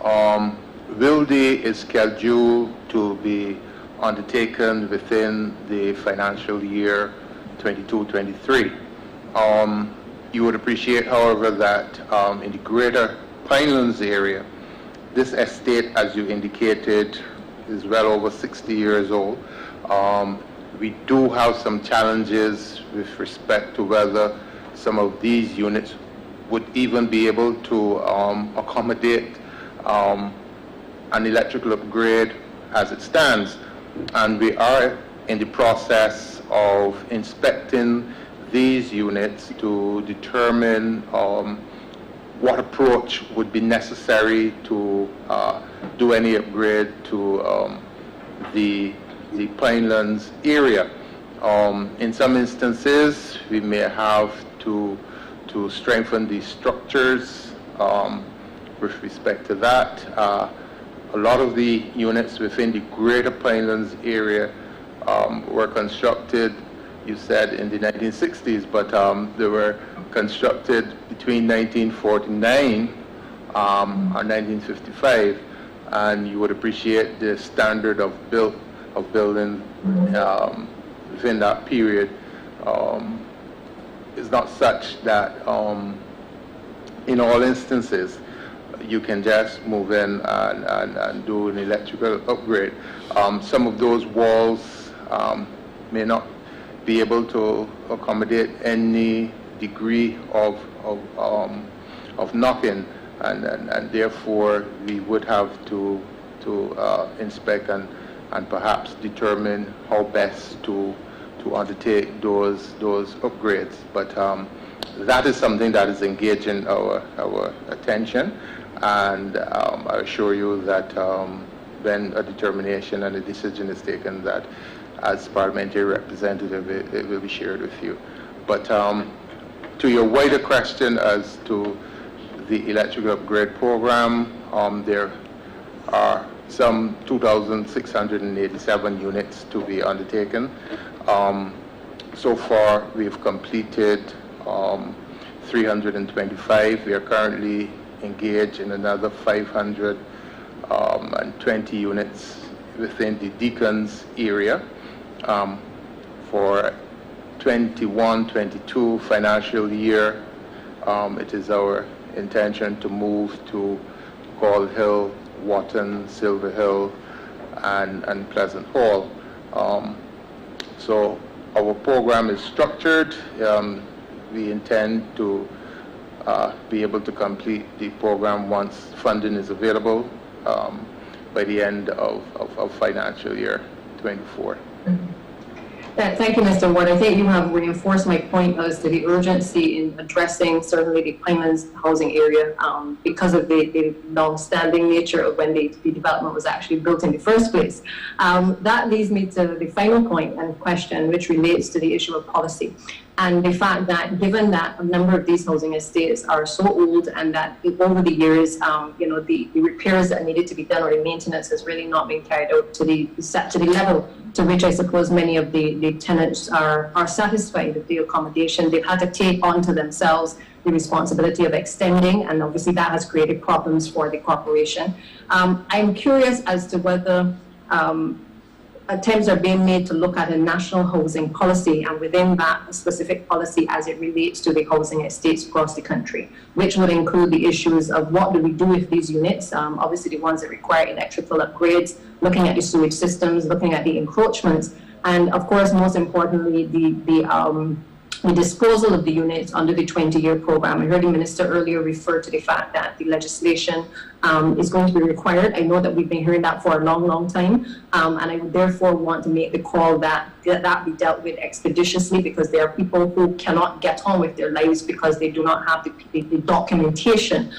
[SPEAKER 7] Wildy is scheduled to be undertaken within the financial year 22-23. You would appreciate, however, that in the greater Pinelands area, this estate, as you indicated, is well over 60 years old. We do have some challenges with respect to whether some of these units would even be able to accommodate an electrical upgrade as it stands. And we are in the process of inspecting these units to determine what approach would be necessary to do any upgrade to the Pinelands area. In some instances, we may have to strengthen the structures with respect to that. A lot of the units within the greater Pinelands area were constructed, you said, in the 1960s, but they were constructed between 1949 and 1955, and you would appreciate the standard of building within that period is not such that in all instances you can just move in and do an electrical upgrade. Some of those walls may not be able to accommodate any degree of knock-in, and therefore we would have to inspect and perhaps determine how best to undertake those upgrades. But that is something that is engaging our attention, and I assure you that when a determination and a decision is taken, that as parliamentary representative it will be shared with you. But to your wider question as to the electrical upgrade program, there are some 2,687 units to be undertaken. So far, we've completed 325. We are currently engaged in another 520 units within the Deacons area. For 21-22 financial year, it is our intention to move to Gall Hill, Wotton, Silver Hill, and Pleasant Hall. So our program is structured. We intend to be able to complete the program once funding is available by the end of financial year 24.
[SPEAKER 10] Thank you, Mr. Ward. I think you have reinforced my point as to the urgency in addressing certainly the Pinelands housing area because of the long-standing nature of when the development was actually built in the first place. That leads me to the final point and question, which relates to the issue of policy. And the fact that given that a number of these housing estates are so old and that over the years, the repairs that needed to be done or the maintenance has really not been carried out to the level to which I suppose many of the tenants are satisfied with the accommodation, they've had to take onto themselves the responsibility of extending, and obviously that has created problems for the corporation. I'm curious as to whether attempts are being made to look at a national housing policy, and within that, a specific policy as it relates to the housing estates across the country, which would include the issues of what do we do with these units, obviously the ones that require electrical upgrades, looking at the sewage systems, looking at the encroachments, and of course, most importantly, the disposal of the units under the 20-year program. I heard the minister earlier refer to the fact that the legislation is going to be required. I know that we've been hearing that for a long, long time, and I would therefore want to make the call that that be dealt with expeditiously, because there are people who cannot get on with their lives because they do not have the documentation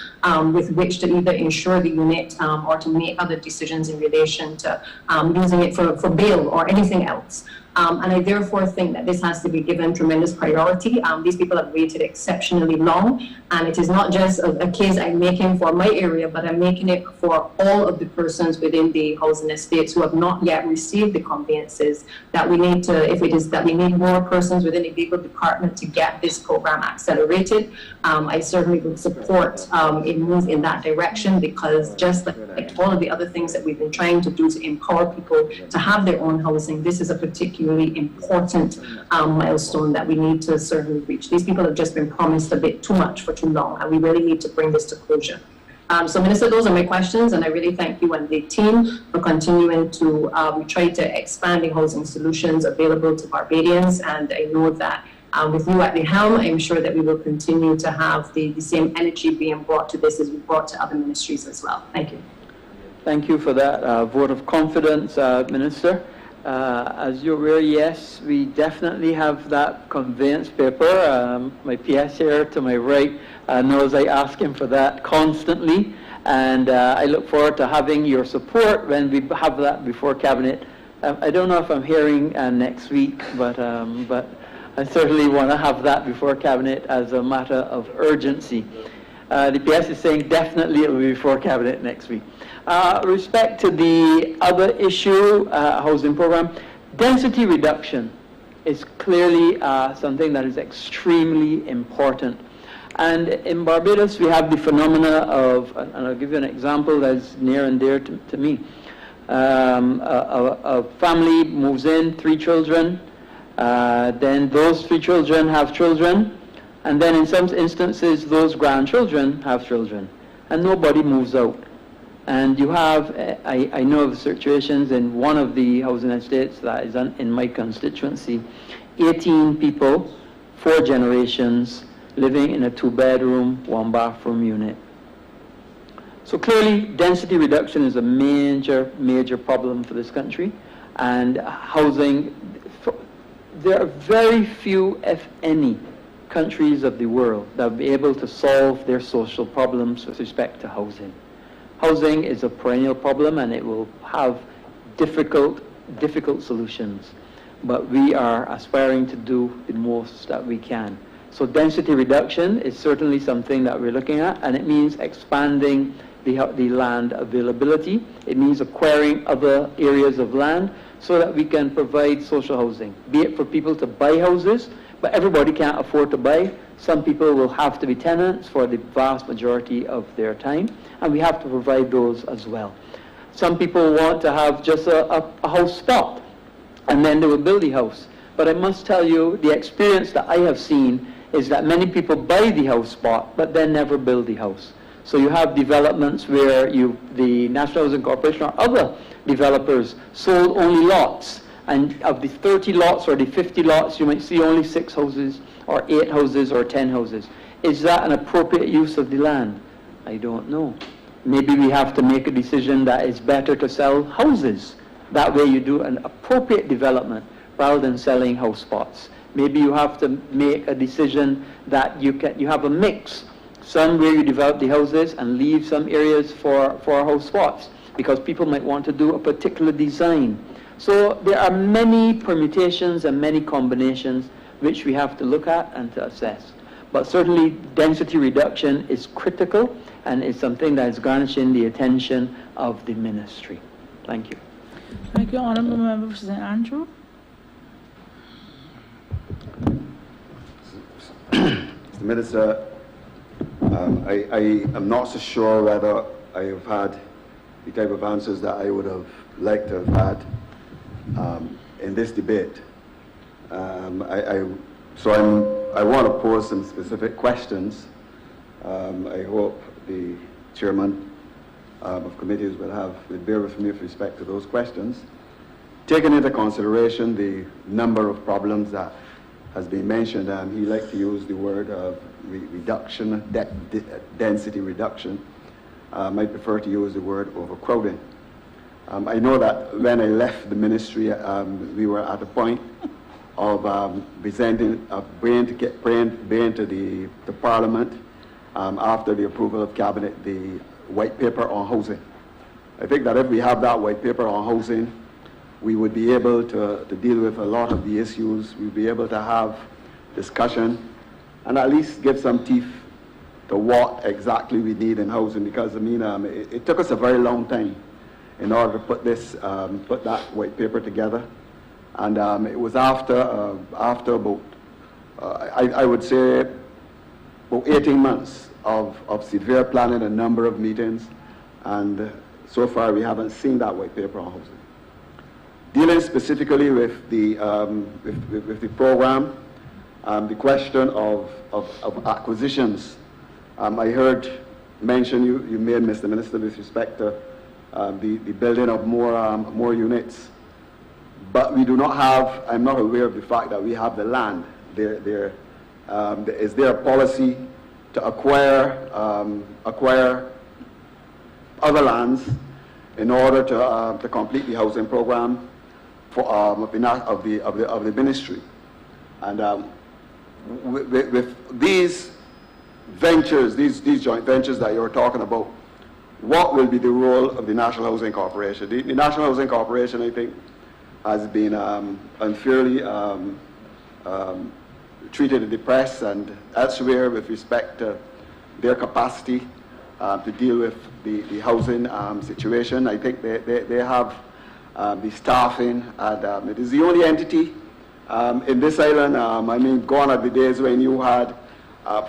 [SPEAKER 10] with which to either insure the unit or to make other decisions in relation to using it for bail or anything else. And I therefore think that this has to be given tremendous priority. These people have waited exceptionally long, and it is not just a case I'm making for my area, but I'm making it for all of the persons within the housing estates who have not yet received the conveyances, that we need to, if it is that we need more persons within the legal department to get this program accelerated. I certainly would support a move in that direction, because just like all of the other things that we've been trying to do to empower people to have their own housing, this is a particularly important milestone that we need to certainly reach. These people have just been promised a bit too much for too long, and we really need to bring this to closure. So, Minister, those are my questions, and I really thank you and the team for continuing to try to expand the housing solutions available to Barbadians, and I know that with you at the helm, I'm sure that we will continue to have the same energy being brought to this as we brought to other ministries as well. Thank you. Thank you for that vote of confidence, Minister. As you're aware, yes, we definitely have that conveyance paper. My PS here to my right knows I ask him for that constantly, and I look forward to having your support when we have that before Cabinet. I don't know if I'm hearing next week, but I certainly want to have that before Cabinet as a matter of urgency. The PS is saying definitely it will be before Cabinet next week. Respect to the other issue, housing program, density reduction is clearly something that is extremely important. And in Barbados, we have the phenomena of, and I'll give you an example that's near and dear to me. A family moves in, 3 children, then those 3 children have children, and then in some instances, those grandchildren have children, and nobody moves out. And you have, I know of situations in one of the housing estates that is in my constituency, 18 people, 4 generations, living in a 2-bedroom, 1-bathroom unit. So clearly, density reduction is a major, major problem for this country. And housing, there are very few, if any, countries of the world that will be able to solve their social problems with respect to housing. Housing is a perennial problem, and it will have difficult solutions. But we are aspiring to do the most that we can. So density reduction is certainly something that we're looking at, and it means expanding
[SPEAKER 2] the land availability. It means acquiring other areas of land so that we can provide social housing, be it for people to buy houses, but everybody can't afford to buy. Some people will have to be tenants for the vast majority of their time, and we have to provide those as well. Some people want to have just a house spot, and then they will build the house. But I must tell you, the experience that I have seen is that many people buy the house spot, but then never build the house. So you have developments where the National Housing Corporation or other developers sold only lots. And of the 30 lots or the 50 lots, you might see only 6 houses or 8 houses or 10 houses. Is that an appropriate use of the land? I don't know. Maybe we have to make a decision that it's better to sell houses. That way you do an appropriate development rather than selling house spots. Maybe you have to make a decision that you have a mix. Some where you develop the houses and leave some areas for house spots, because people might want to do a particular design. So there are many permutations and many combinations which we have to look at and to assess. But certainly density reduction is critical and is something that is garnishing the attention of the ministry. Thank you.
[SPEAKER 5] Thank you, Honourable Member for St. Andrew.
[SPEAKER 11] Mr. Minister, I am not so sure whether I have had the type of answers that I would have liked to have had in this debate. I want to pose some specific questions. I hope the chairman of committees will bear with me with respect to those questions. Taking into consideration the number of problems that has been mentioned, he likes to use the word of reduction, density reduction. I prefer to use the word overcrowding. I know that when I left the ministry, we were at a point of bringing to the Parliament after the approval of Cabinet the white paper on housing. I think that if we have that white paper on housing, we would be able to deal with a lot of the issues. We'll be able to have discussion and at least give some teeth to what exactly we need in housing, because I mean, it took us a very long time in order to put that white paper together, and it was after about I would say about 18 months of severe planning, a number of meetings, and so far we haven't seen that white paper on housing. Dealing specifically with the program, the question of acquisitions. I heard mention you made, Mr. Minister, with respect to the building of more units, but we do not have. I'm not aware of the fact that we have the land. Is there a policy to acquire other lands in order to complete the housing program of the ministry? And with these ventures, these joint ventures that you're talking about, what will be the role of the National Housing Corporation? The National Housing Corporation, I think, has been unfairly treated in the press and elsewhere with respect to their capacity to deal with the housing situation. I think they have the staffing, and it is the only entity in this island. I mean, gone are the days when you had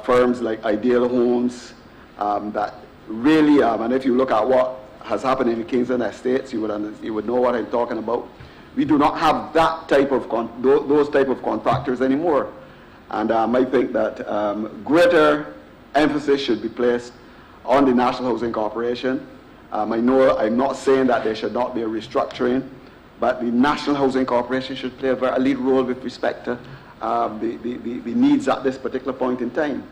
[SPEAKER 11] firms like Ideal Homes that really, and if you look at what has happened in the Kingston Estates, you would know what I'm talking about. We do not have that type of those type of contractors anymore, and I think that greater emphasis should be placed on the National Housing Corporation. I know I'm not saying that there should not be a restructuring, but the National Housing Corporation should play a lead role with respect to the needs at this particular point in time.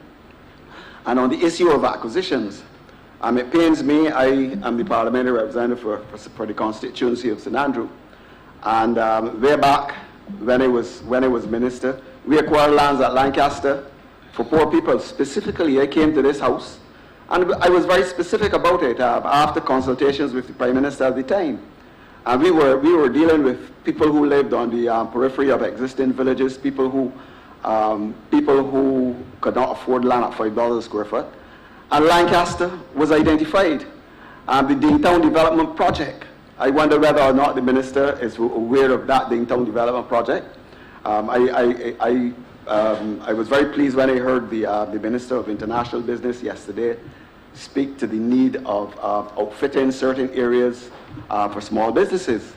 [SPEAKER 11] And on the issue of acquisitions, it pains me. I am the parliamentary representative for the constituency of St. Andrew, and way back when I was minister, we acquired lands at Lancaster for poor people. Specifically, I came to this house, and I was very specific about it after consultations with the Prime Minister at the time. And we were dealing with people who lived on the periphery of existing villages, people who could not afford land at $5 a square foot. And Lancaster was identified. the Dingtown Development Project. I wonder whether or not the minister is aware of that Dingtown Development Project. I was very pleased when I heard the Minister of International Business yesterday speak to the need of outfitting certain areas for small businesses.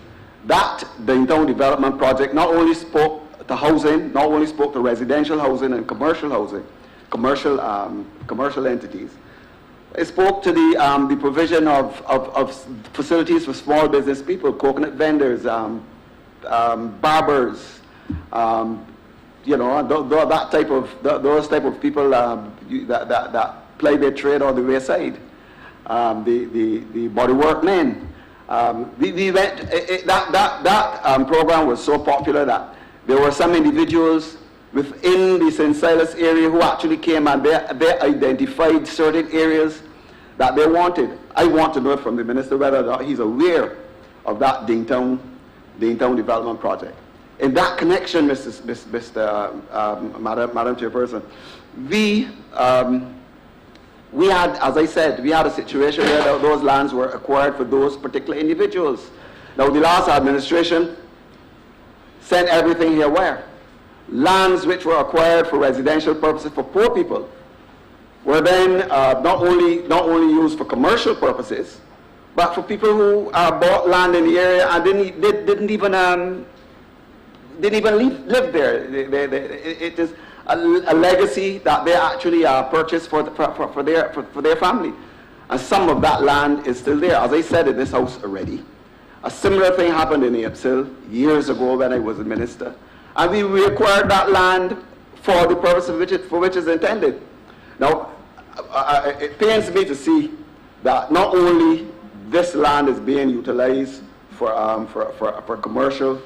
[SPEAKER 11] That Dingtown Development Project not only spoke to housing, not only spoke to residential housing and commercial housing, commercial entities. It spoke to the provision of facilities for small business people, coconut vendors, barbers, you know, those type of people that ply their trade on the wayside, the bodywork men. That program was so popular that there were some individuals within the St. Silas area who actually came and they identified certain areas that they wanted. I want to know from the minister whether or not he's aware of that Dingtown Development Project. In that connection, Madam Chairperson, we had, as I said, we had a situation where those lands were acquired for those particular individuals. Now, the last administration sent everything here where? Lands which were acquired for residential purposes for poor people were then not only used for commercial purposes, but for people who bought land in the area and didn't even live there. It is a legacy that they actually purchased for their family, and some of that land is still there. As I said in this house already, a similar thing happened in Apsil years ago when I was a minister, and we acquired that land for the purpose for which it's intended. Now, it pains me to see that not only this land is being utilized for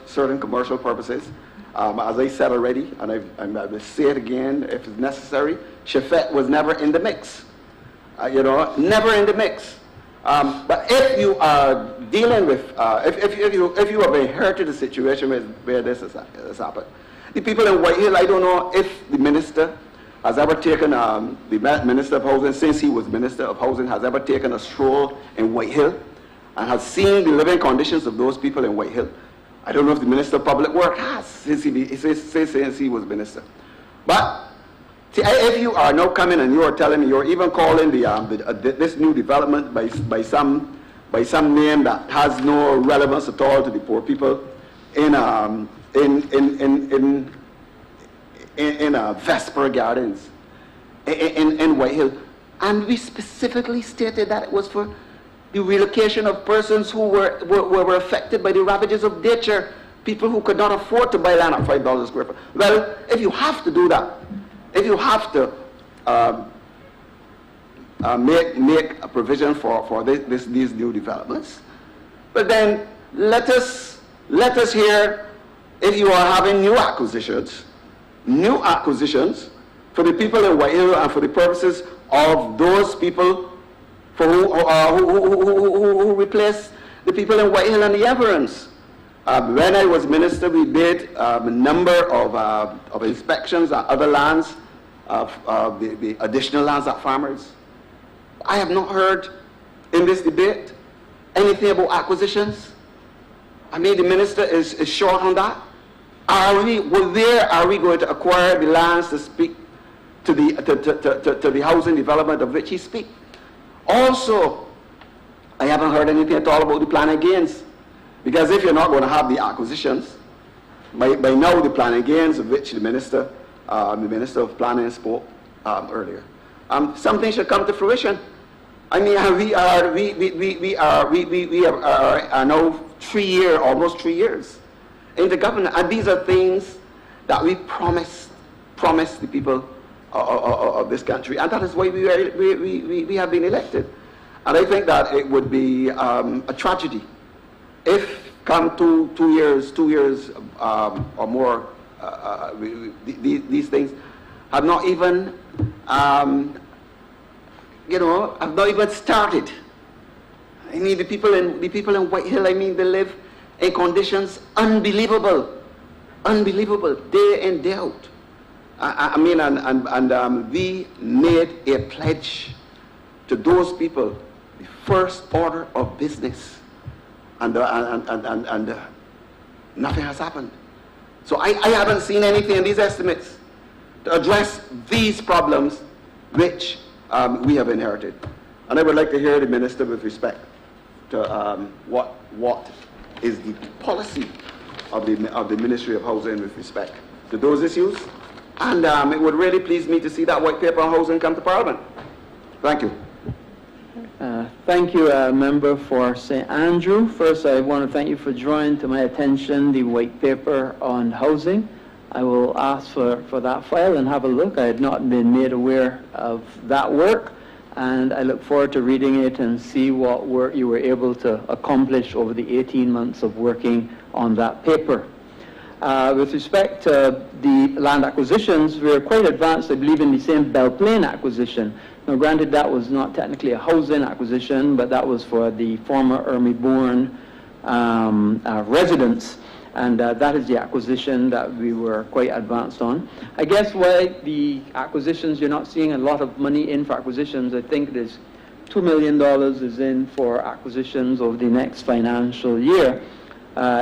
[SPEAKER 11] certain commercial purposes. As I said already, and I will say it again if it's necessary, Chefette was never in the mix. You know, never in the mix. But if you are dealing with, if you have inherited a situation where this has happened, the people in Whitehill, I don't know if the minister has ever taken, the Minister of Housing, since he was Minister of Housing, has ever taken a stroll in Whitehill and has seen the living conditions of those people in Whitehill. I don't know if the Minister of Public Works has, since he was Minister. But see, if you are now coming and you are telling me, you're even calling this new development by some name that has no relevance at all to the poor people in Vesper Gardens in Whitehill, and we specifically stated that it was for the relocation of persons who were affected by the ravages of nature, people who could not afford to buy land at $5 a square foot. Well, if you have to do that, if you have to make a provision for these new developments, but then let us hear if you are having new acquisitions for the people in Whitehill and for the purposes of those people for who replace the people in Whitehill and the Everins. When I was minister, we did a number of inspections on other lands, the additional lands at farmers. I have not heard in this debate anything about acquisitions. I mean, the minister is short on that. Where are we going to acquire the lands to speak to the housing development of which he speaks? Also, I haven't heard anything at all about the planning gains, because if you're not going to have the acquisitions, by now the planning gains of which the Minister of Planning spoke earlier, something should come to fruition. I mean, we are now almost 3 years in the government, and these are things that we promised the people of this country, and that is why we have been elected. And I think that it would be a tragedy if come 2 years or more, these things have not even have not even started. I mean, the people in Whitehill, I mean, they live in conditions unbelievable, day in, day out. I mean, we made a pledge to those people the first order of business, and nothing has happened. So I haven't seen anything in these estimates to address these problems which we have inherited. And I would like to hear the Minister with respect to what is the policy of the Ministry of Housing with respect to those issues. And it would really please me to see that white paper on housing come to Parliament. Thank you.
[SPEAKER 2] Thank you, Member for St. Andrew. First, I want to thank you for drawing to my attention the white paper on housing. I will ask for that file and have a look. I had not been made aware of that work, and I look forward to reading it and see what work you were able to accomplish over the 18 months of working on that paper. With respect to the land acquisitions, we are quite advanced, I believe, in the same Belle Plaine acquisition. Now, granted, that was not technically a housing acquisition, but that was for the former Ermy-Bourne residence, and that is the acquisition that we were quite advanced on. I guess why the acquisitions, you're not seeing a lot of money in for acquisitions. I think there's $2 million is in for acquisitions over the next financial year.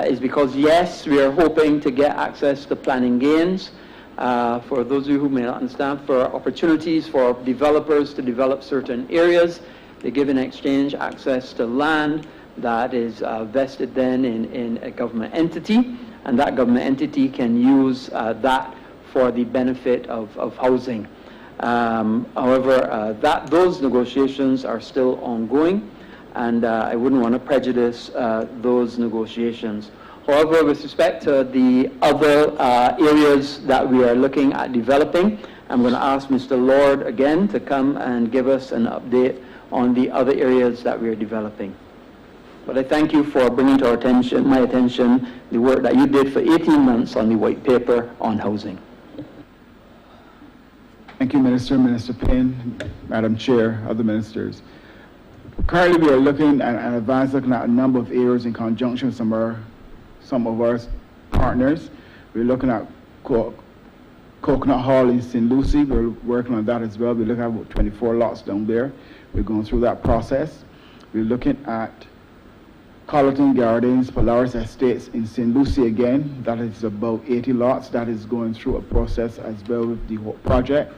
[SPEAKER 2] Is because, yes, we are hoping to get access to planning gains. For those of you who may not understand, for opportunities for developers to develop certain areas. They give in exchange access to land that is vested then in a government entity, and that government entity can use that for the benefit of housing. However, those negotiations are still ongoing, and I wouldn't want to prejudice those negotiations. However, with respect to the other areas that we are looking at developing, I'm going to ask Mr. Lord again to come and give us an update on the other areas that we are developing. But I thank you for bringing to my attention, the work that you did for 18 months on the white paper on housing.
[SPEAKER 8] Thank you, Minister Payne, Madam Chair, other ministers. Currently, we are looking at a number of areas in conjunction with some of our partners. We're looking at Coconut Hall in St. Lucie. We're working on that as well. We're looking at about 24 lots down there. We're going through that process. We're looking at Colleton Gardens, Polaris Estates in St. Lucie again. That is about 80 lots. That is going through a process as well with the whole project.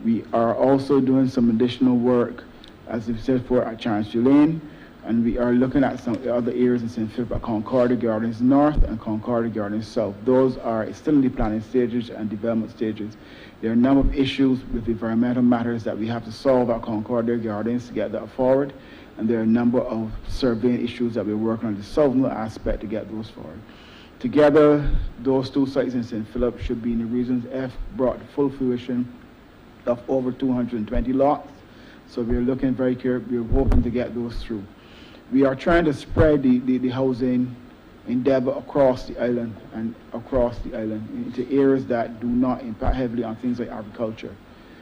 [SPEAKER 8] We are also doing some additional work, as we said, for at Chancery Lane, and we are looking at some other areas in St. Philip, at Concordia Gardens North and Concordia Gardens South. Those are still in the planning stages and development stages. There are a number of issues with environmental matters that we have to solve at Concordia Gardens to get that forward, and there are a number of surveying issues that we're working on the southern aspect to get those forward. Together, those two sites in St. Philip should be in the Regions F brought to full fruition of over 220 lots. So we're looking very carefully, we're hoping to get those through. We are trying to spread the housing endeavor across the island into areas that do not impact heavily on things like agriculture.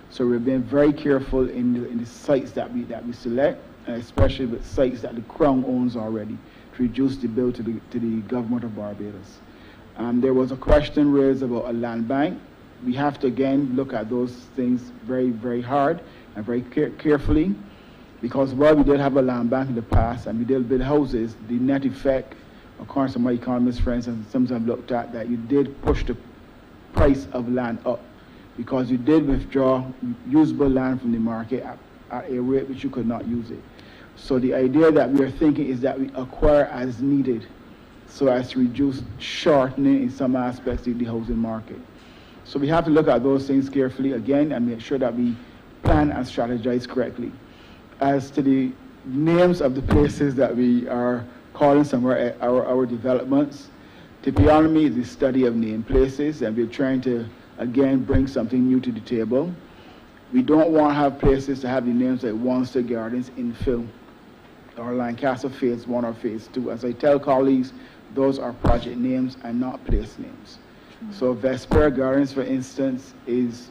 [SPEAKER 8] So we're being very careful in the sites that we select, and especially with sites that the Crown owns already, to reduce the bill to the government of Barbados. There was a question raised about a land bank. We have to again look at those things very, very hard and very carefully, because while we did have a land bank in the past and we did build houses, the net effect, according to my economist friends and some I've looked at, that you did push the price of land up, because you did withdraw usable land from the market at a rate which you could not use it. So the idea that we are thinking is that we acquire as needed, so as to reduce shortening in some aspects of the housing market. So we have to look at those things carefully again and make sure that we plan and strategize correctly. As to the names of the places that we are calling some of our developments, Tipianomy is the study of named places, and we're trying to again bring something new to the table. We don't want to have places to have the names like Wanstead Gardens infill or Lancaster Phase 1 or Phase 2. As I tell colleagues, those are project names and not place names. So Vesper Gardens, for instance,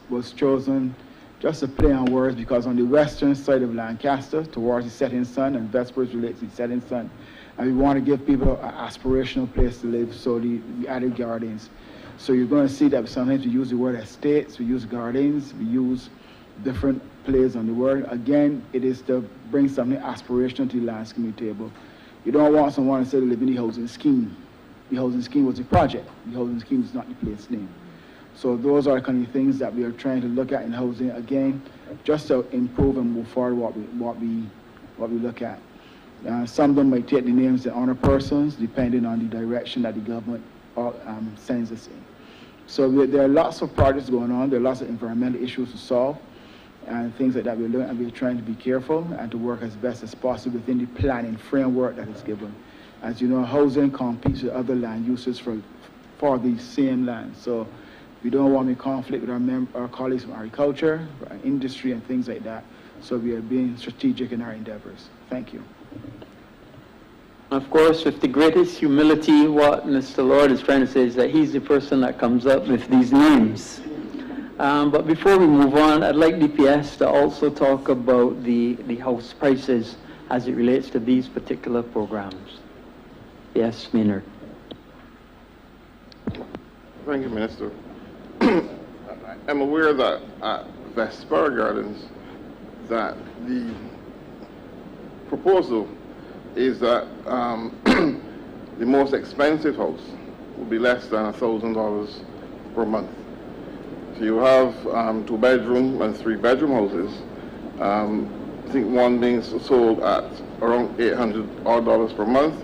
[SPEAKER 8] was chosen just a play on words, because on the western side of Lancaster, towards the setting sun, and Vespers relates to the setting sun, and we want to give people an aspirational place to live, so we added gardens. So you're going to see that sometimes we use the word estates, we use gardens, we use different plays on the word. Again, it is to bring something aspirational to the Lands Committee table. You don't want someone to say they live in the housing scheme. The housing scheme was a project. The housing scheme is not the place name. So those are the kind of things that we are trying to look at in housing, again, just to improve and move forward what we look at. Some of them might take the names of honor persons, depending on the direction that the government sends us in. So there are lots of projects going on. There are lots of environmental issues to solve and things like that. We're looking and we're trying to be careful and to work as best as possible within the planning framework that is given. As you know, housing competes with other land uses for the same land. So we don't want any conflict with our colleagues from agriculture, our industry, and things like that. So we are being strategic in our endeavors. Thank you.
[SPEAKER 2] Of course, with the greatest humility, what Mr. Lord is trying to say is that he's the person that comes up with these names. But before we move on, I'd like DPS to also talk about the house prices as it relates to these particular programs. Yes, Maynard.
[SPEAKER 12] Thank you, Minister. I'm aware that at Vespera Gardens, that the proposal is that the most expensive house will be less than $1,000 per month. So you have 2-bedroom and 3-bedroom houses. I think one being sold at around $800 per month,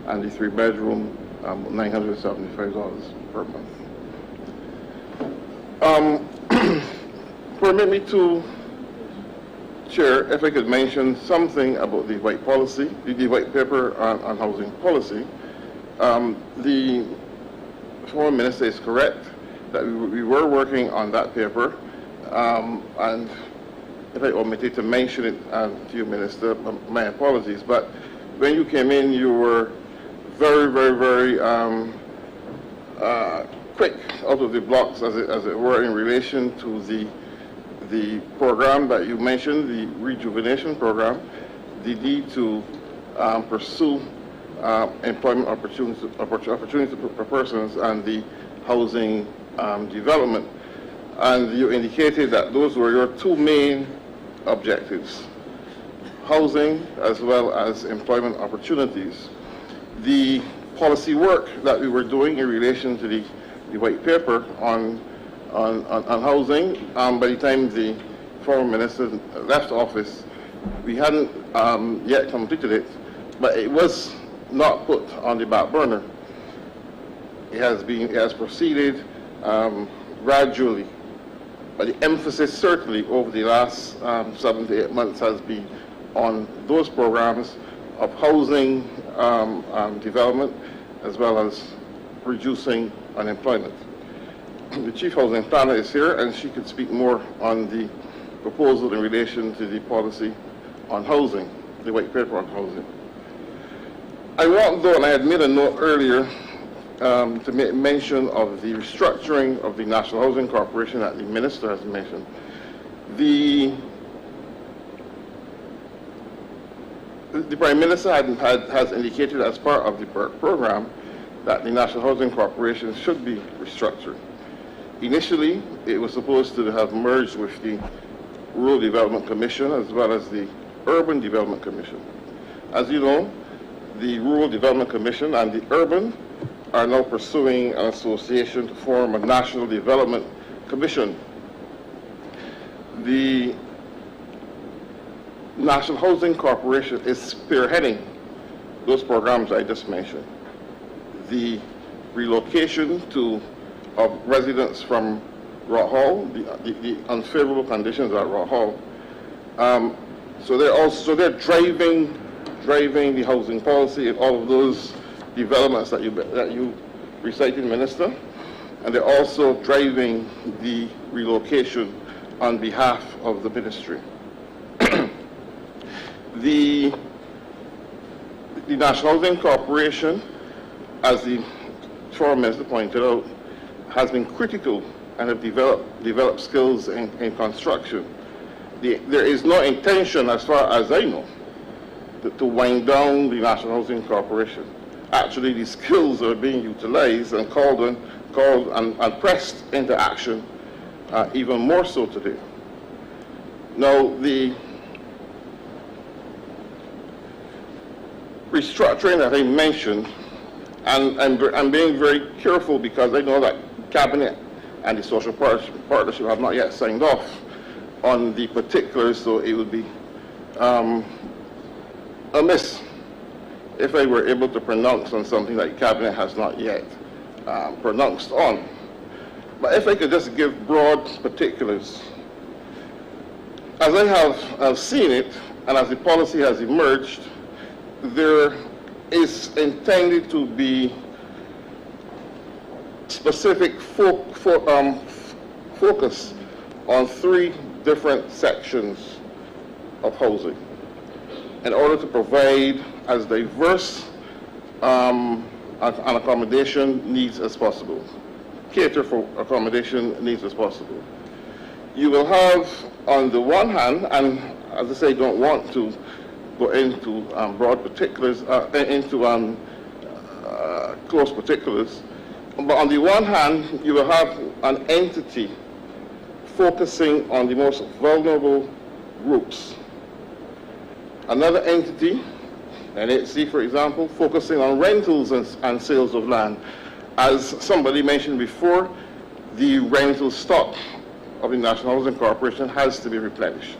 [SPEAKER 12] and the 3-bedroom $975 per month. Permit me to, Chair, if I could mention something about the white policy, the white paper on housing policy. The former minister is correct that we were working on that paper, and if I omitted to mention it to you, Minister, my apologies. But when you came in, you were very, very, very quick out of the blocks, as it were, in relation to the program that you mentioned, the rejuvenation program, the need to pursue employment opportunities for persons, and the housing development. And you indicated that those were your two main objectives: housing as well as employment opportunities. The policy work that we were doing in relation to the white paper on housing, by the time the former minister left office, we hadn't yet completed it, but it was not put on the back burner. It has proceeded gradually, but the emphasis certainly over the last 7 to 8 months has been on those programs of housing development as well as reducing unemployment. The Chief Housing Planner is here, and she could speak more on the proposal in relation to the policy on housing, the white paper on housing. I want, though, and I had made a note earlier, to make mention of the restructuring of the National Housing Corporation that the Minister has mentioned. The Prime Minister has indicated as part of the program that the National Housing Corporation should be restructured. Initially, it was supposed to have merged with the Rural Development Commission as well as the Urban Development Commission. As you know, the Rural Development Commission and the Urban are now pursuing an association to form a National Development Commission. The National Housing Corporation is spearheading those programs I just mentioned. The relocation of residents from Rock Hall, the unfavorable conditions at Rock Hall. So they're driving the housing policy and all of those developments that you recited, Minister, and they're also driving the relocation on behalf of the ministry. The National Housing Corporation, as the former minister pointed out, has been critical and have developed skills in construction. There is no intention, as far as I know, to wind down the National Housing Corporation. Actually, the skills are being utilized and called and pressed into action even more so today. Now, the restructuring that I mentioned, and I'm being very careful because I know that Cabinet and the social partnership have not yet signed off on the particulars, so it would be amiss if I were able to pronounce on something that Cabinet has not yet pronounced on. But if I could just give broad particulars. As I have seen it, and as the policy has emerged, there is intended to be specific focus on 3 different sections of housing in order to provide as diverse an accommodation needs as possible, cater for accommodation needs as possible. You will have, on the one hand, and as I say, don't want to go into broad particulars, close particulars, but on the one hand, you will have an entity focusing on the most vulnerable groups. Another entity, NHC for example, focusing on rentals and sales of land. As somebody mentioned before, the rental stock of the National Housing Corporation has to be replenished.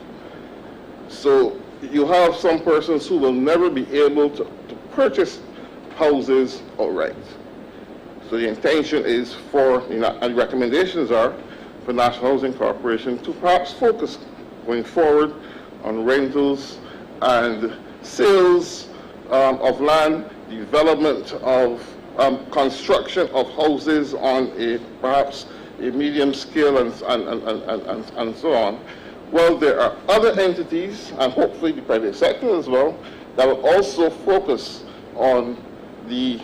[SPEAKER 12] So you have some persons who will never be able to purchase houses outright. So the intention is for, and recommendations are for National Housing Corporation to perhaps focus going forward on rentals and sales of land, development of construction of houses on perhaps a medium scale and so on. Well, there are other entities, and hopefully the private sector as well, that will also focus on the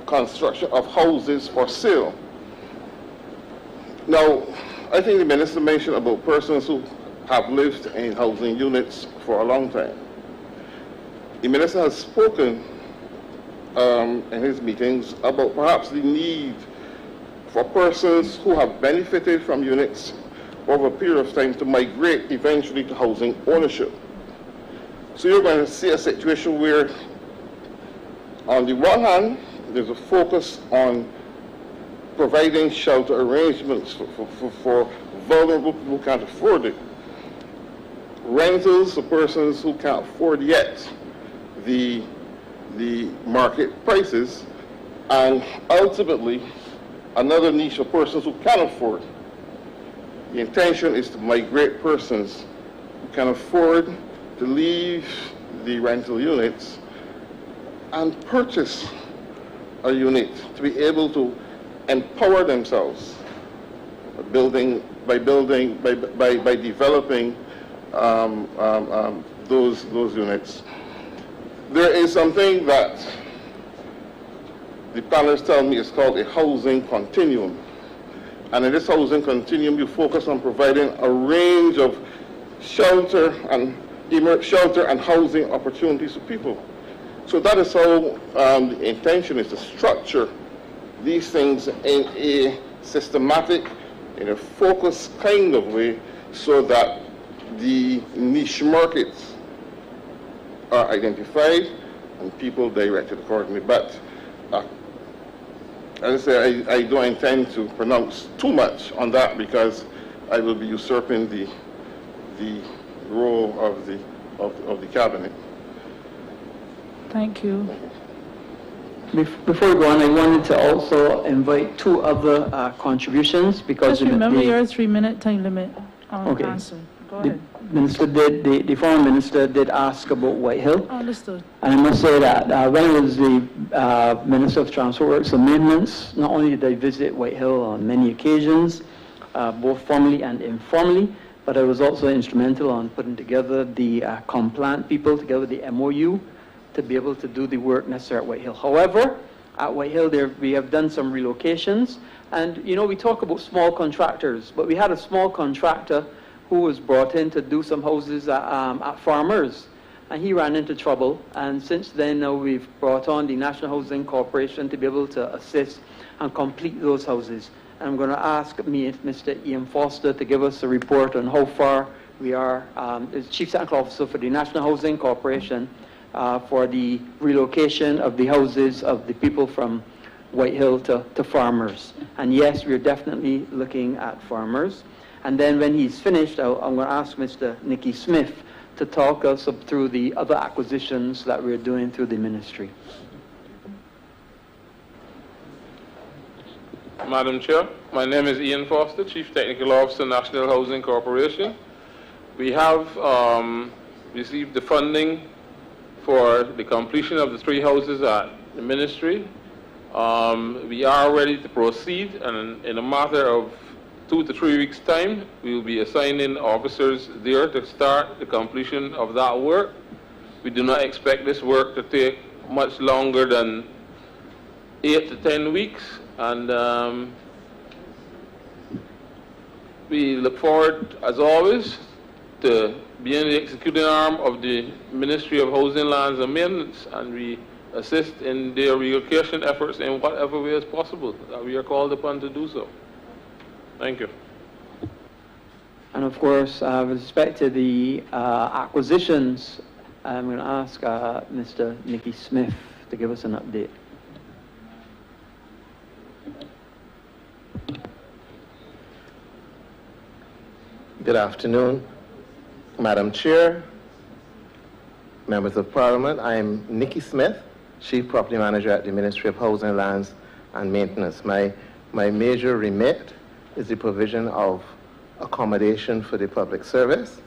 [SPEAKER 12] construction of houses for sale. Now, I think the minister mentioned about persons who have lived in housing units for a long time. The minister has spoken in his meetings about perhaps the need for persons who have benefited from units over a period of time to migrate eventually to housing ownership. So you're going to see a situation where, on the one hand, there's a focus on providing shelter arrangements for vulnerable people who can't afford it. Rentals for persons who can't afford yet the market prices, and ultimately another niche of persons who can afford. The intention is to migrate persons who can afford to leave the rental units and purchase a unit to be able to empower themselves by developing those units. There is something that the panelists tell me is called a housing continuum. And in this housing continuum, you focus on providing a range of shelter and housing opportunities for people. So that is how the intention is to structure these things in a systematic, in a focused kind of way, so that the niche markets are identified and people directed accordingly. But as I say, I don't intend to pronounce too much on that because I will be usurping the role of the cabinet.
[SPEAKER 5] Thank you.
[SPEAKER 2] Before we go on, I wanted to also invite 2 other contributions because
[SPEAKER 5] Just remember your 3-minute time limit on
[SPEAKER 2] Okay.
[SPEAKER 5] answer. Go ahead.
[SPEAKER 2] The foreign minister did ask about Whitehill.
[SPEAKER 5] Understood.
[SPEAKER 2] And I must say that when I was the Minister of Transport Works and Maintenance, not only did I visit Whitehill on many occasions, both formally and informally, but I was also instrumental on putting together the Complant people, together the MOU, to be able to do the work necessary at Whitehill. However, at Whitehill we have done some relocations, and we talk about small contractors, but we had a small contractor who was brought in to do some houses at Farmers, and he ran into trouble. And since then, now we've brought on the National Housing Corporation to be able to assist and complete those houses. And I'm going to ask Mr. Ian Foster to give us a report on how far We are the Chief Technical Officer for the National Housing Corporation for the relocation of the houses of the people from White Hill to farmers. And yes, we're definitely looking at farmers. And then when he's finished, I'm going to ask Mr. Nicky Smith to talk us through the other acquisitions that we're doing through the ministry.
[SPEAKER 6] Madam Chair, my name is Ian Foster, Chief Technical Officer, National Housing Corporation. We have received the funding for the completion of the 3 houses at the ministry. We are ready to proceed, and in a matter of 2 to 3 weeks' time, we will be assigning officers there to start the completion of that work. We do not expect this work to take much longer than 8 to 10 weeks, and we look forward, as always, to being the executing arm of the Ministry of Housing, Lands and Maintenance, and we assist in their relocation efforts in whatever way is possible that we are called upon to do so. Thank you.
[SPEAKER 2] And of course, with respect to the acquisitions, I'm going to ask Mr. Nicky Smith to give us an update.
[SPEAKER 13] Good afternoon, Madam Chair, members of Parliament. I am Nicky Smith, Chief Property Manager at the Ministry of Housing, Lands and Maintenance. My major remit is the provision of accommodation for the public service.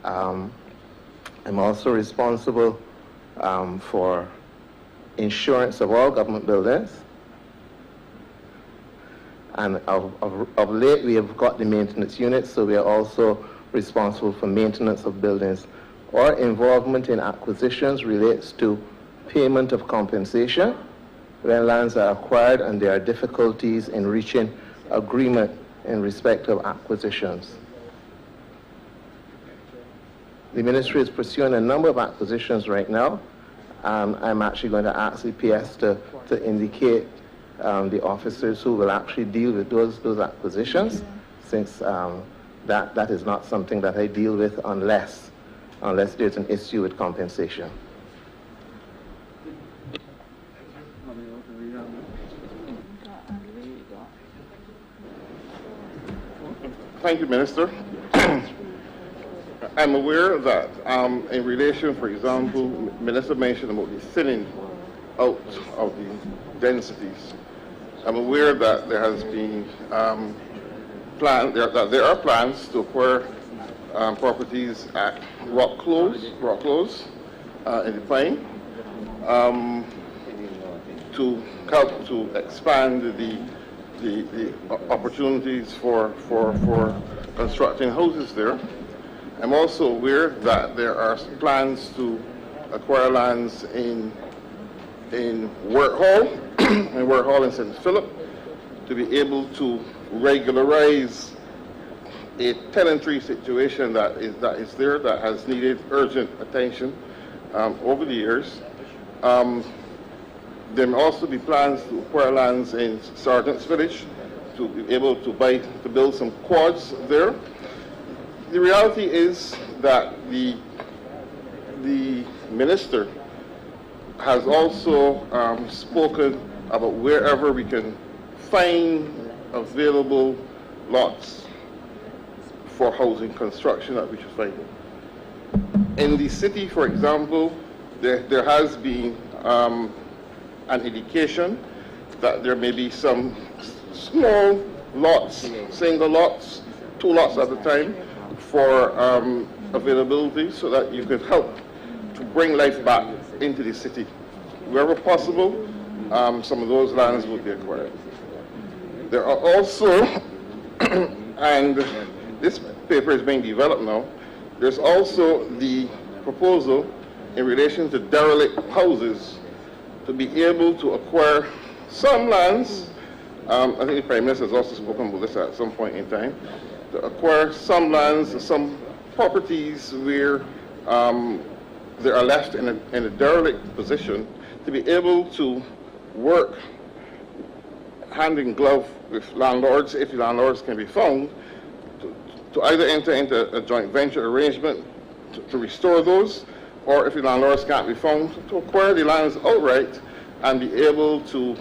[SPEAKER 13] I'm also responsible for insurance of all government buildings. And of late, we have got the maintenance unit, so we are also responsible for maintenance of buildings. Our involvement in acquisitions relates to payment of compensation when lands are acquired and there are difficulties in reaching agreement in respect of acquisitions. The ministry is pursuing a number of acquisitions right now. I'm actually going to ask the PS to indicate the officers who will actually deal with those acquisitions, since that is not something that I deal with unless there's an issue with compensation.
[SPEAKER 12] Thank you, Minister. I'm aware that in relation, for example, Minister mentioned about the thinning out of the densities. I'm aware that there has been there are plans to acquire properties at Rock Close in the Pine to help to expand the opportunities for constructing houses there. I'm also aware that there are plans to acquire lands in Work Hall, in Work Hall in St. Philip, to be able to regularize a tenantry situation that is there that has needed urgent attention over the years. There may also be plans to acquire lands in Sergeant's Village to be able to build some quads there. The reality is that the minister has also spoken about wherever we can find available lots for housing construction that we should find. In the city, for example, there has been an indication that there may be some small lots, single lots, 2 lots at a time, for availability, so that you could help to bring life back into the city. Wherever possible, some of those lands will be acquired. There are also, and this paper is being developed now, there's also the proposal in relation to derelict houses to be able to acquire some lands. I think the Prime Minister has also spoken about this at some point in time, to acquire some lands, some properties where they are left in a derelict position, to be able to work hand in glove with landlords, if the landlords can be found, to either enter into a joint venture arrangement to restore those, or if the landlords can't be found, to acquire the lands outright and be able to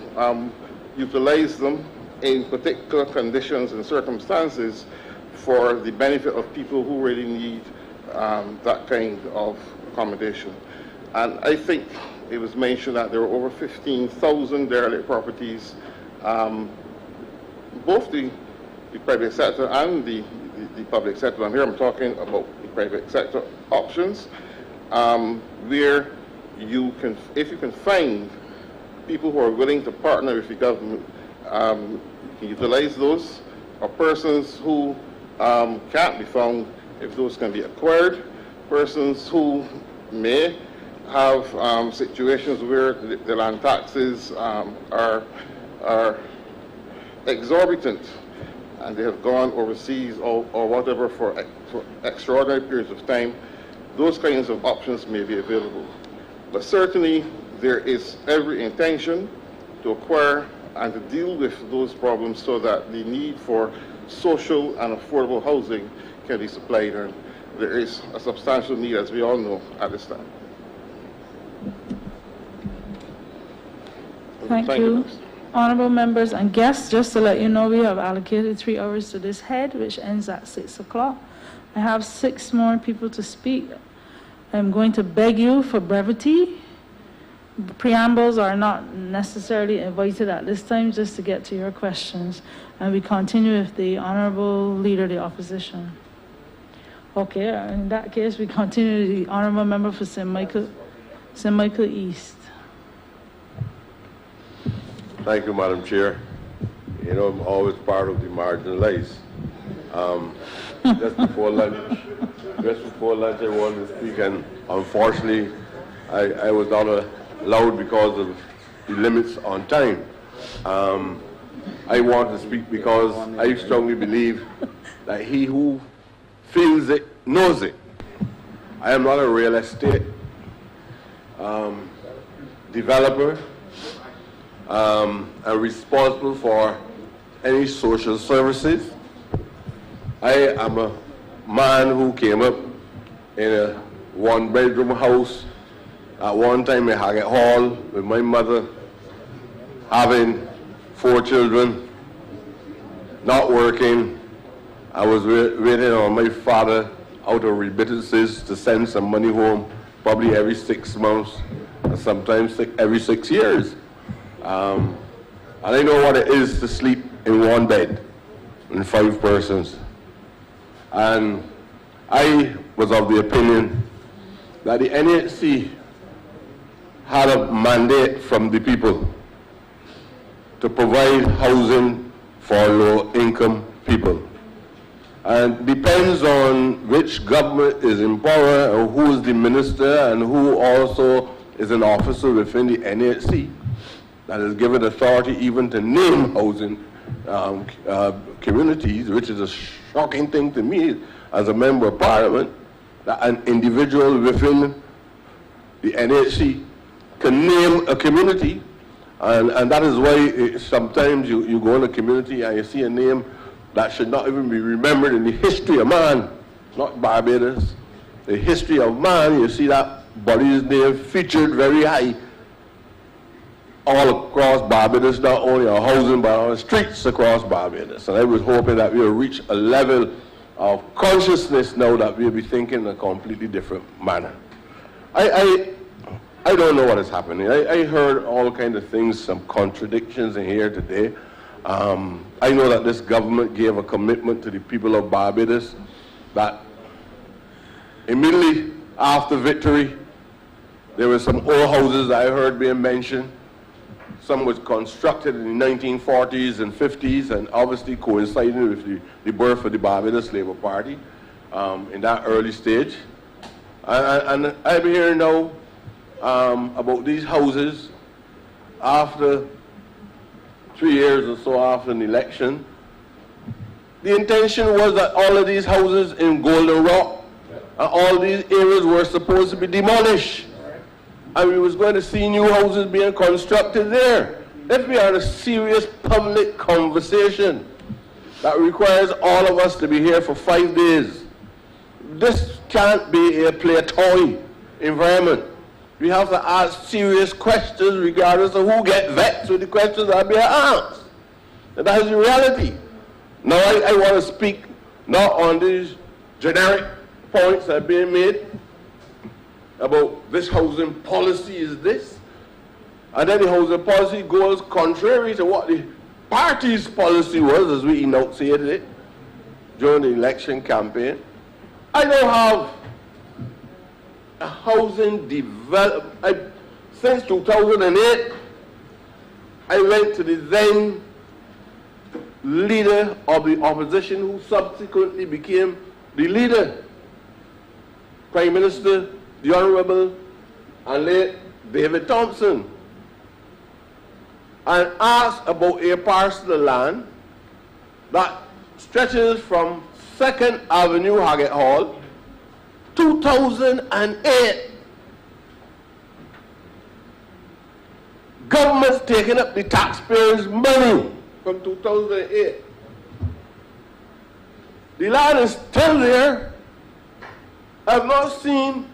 [SPEAKER 12] utilize them in particular conditions and circumstances for the benefit of people who really need that kind of accommodation. And I think it was mentioned that there were over 15,000 derelict properties, both the private sector and the public sector. And here I'm talking about the private sector options, where you can, if you can find people who are willing to partner with the government, you can utilize those, or persons who can't be found, if those can be acquired, persons who may have situations where the land taxes are exorbitant and they have gone overseas or whatever for extraordinary periods of time. Those kinds of options may be available. But certainly there is every intention to acquire and to deal with those problems so that the need for social and affordable housing can be supplied, and there is a substantial need, as we all know, at this time.
[SPEAKER 5] Thank you. Honorable members and guests, just to let you know, we have allocated 3 hours to this head, which ends at 6 o'clock. I have 6 more people to speak. I'm going to beg you for brevity. Preambles are not necessarily invited at this time, just to get to your questions. And we continue with the Honorable Leader of the Opposition. Okay, in that case, we continue with the Honorable Member for St. Michael East.
[SPEAKER 14] Thank you, Madam Chair. You know, I'm always part of the marginalized. Just before lunch, I wanted to speak, and unfortunately, I was not allowed because of the limits on time. I want to speak because I strongly believe that he who feels it knows it. I am not a real estate developer. I'm responsible for any social services. I am a man who came up in a 1-bedroom house at one time in Haggett Hall with my mother, having 4 children, not working. I was waiting on my father out of remittances to send some money home, probably every 6 months, and sometimes every 6 years. And I know what it is to sleep in 1 bed with 5 persons. And I was of the opinion that the NHC had a mandate from the people to provide housing for low-income people. And depends on which government is in power, or who is the minister, and who also is an officer within the NHC that is given authority even to name housing communities, which is a shocking thing to me as a member of parliament, that an individual within the NHC can name a community. And that is why sometimes you go in a community and you see a name that should not even be remembered in the history of man, not Barbados. The history of man, you see that body's name featured very high all across Barbados, not only on housing, but on the streets across Barbados. And I was hoping that we'll reach a level of consciousness now that we'll be thinking in a completely different manner. I don't know what is happening. I heard all kinds of things, some contradictions in here today. I know that this government gave a commitment to the people of Barbados that immediately after victory, there were some old houses I heard being mentioned. Some was constructed in the 1940s and 50s, and obviously coinciding with the birth of the Barbados Labour Party in that early stage. And I'm hearing now about these houses after 3 years or so after an election. The intention was that all of these houses in Golden Rock and all these areas were supposed to be demolished. And we was going to see new houses being constructed there. Let's be on a serious public conversation. that requires all of us to be here for 5 days. This can't be a play toy environment. We have to ask serious questions regardless of who gets vexed with the questions that are being asked. And that is the reality. Now I want to speak not on these generic points that are being made about this housing policy is this, and then the housing policy goes contrary to what the party's policy was as we enunciated it during the election campaign. I don't have a housing development. Since 2008, I went to the then leader of the opposition who subsequently became the leader, Prime Minister, the Honorable and late David Thompson, and asked about a parcel of land that stretches from 2nd Avenue, Haggett Hall, 2008. Government's taking up the taxpayers' money from 2008. The land is still there. I've not seen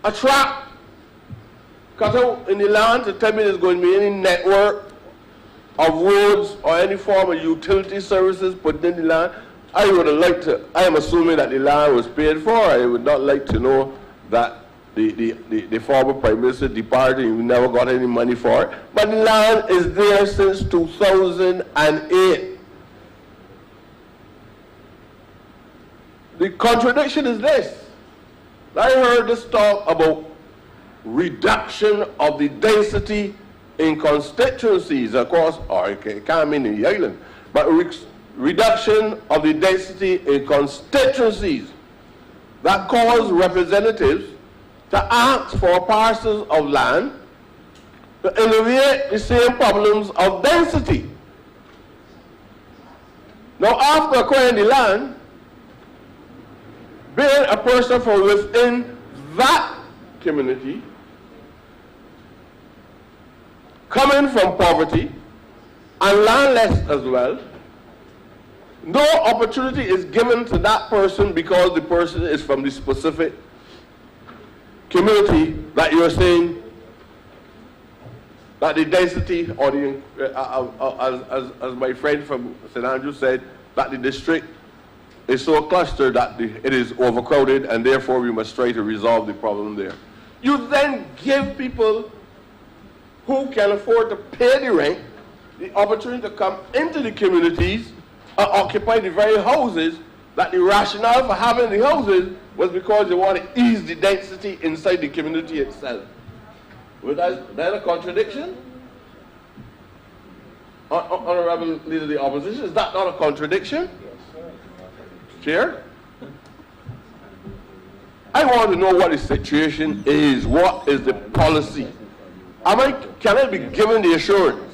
[SPEAKER 14] a track cut out in the land to tell me there's going to be any network of roads or any form of utility services put in the land. I would have liked to, I am assuming that the land was paid for. I would not like to know that the former Prime Minister departed and we never got any money for it. But the land is there since 2008. The contradiction is this. I heard this talk about reduction of the density in constituencies across, or it can't mean in the island, but reduction of the density in constituencies that cause representatives to ask for parcels of land to alleviate the same problems of density. Now, after acquiring the land, being a person from within that community, coming from poverty and landless as well, no opportunity is given to that person because the person is from the specific community that you're saying that the density or the, as my friend from St. Andrews said, that the district is so clustered that it is overcrowded and therefore we must try to resolve the problem there. You then give people who can afford to pay the rent the opportunity to come into the communities and occupy the very houses that the rationale for having the houses was because they want to ease the density inside the community itself. Was that a contradiction? Honorable Leader of the Opposition, is that not a contradiction? Chair? I want to know what the situation is. What is the policy? Can I be given the assurance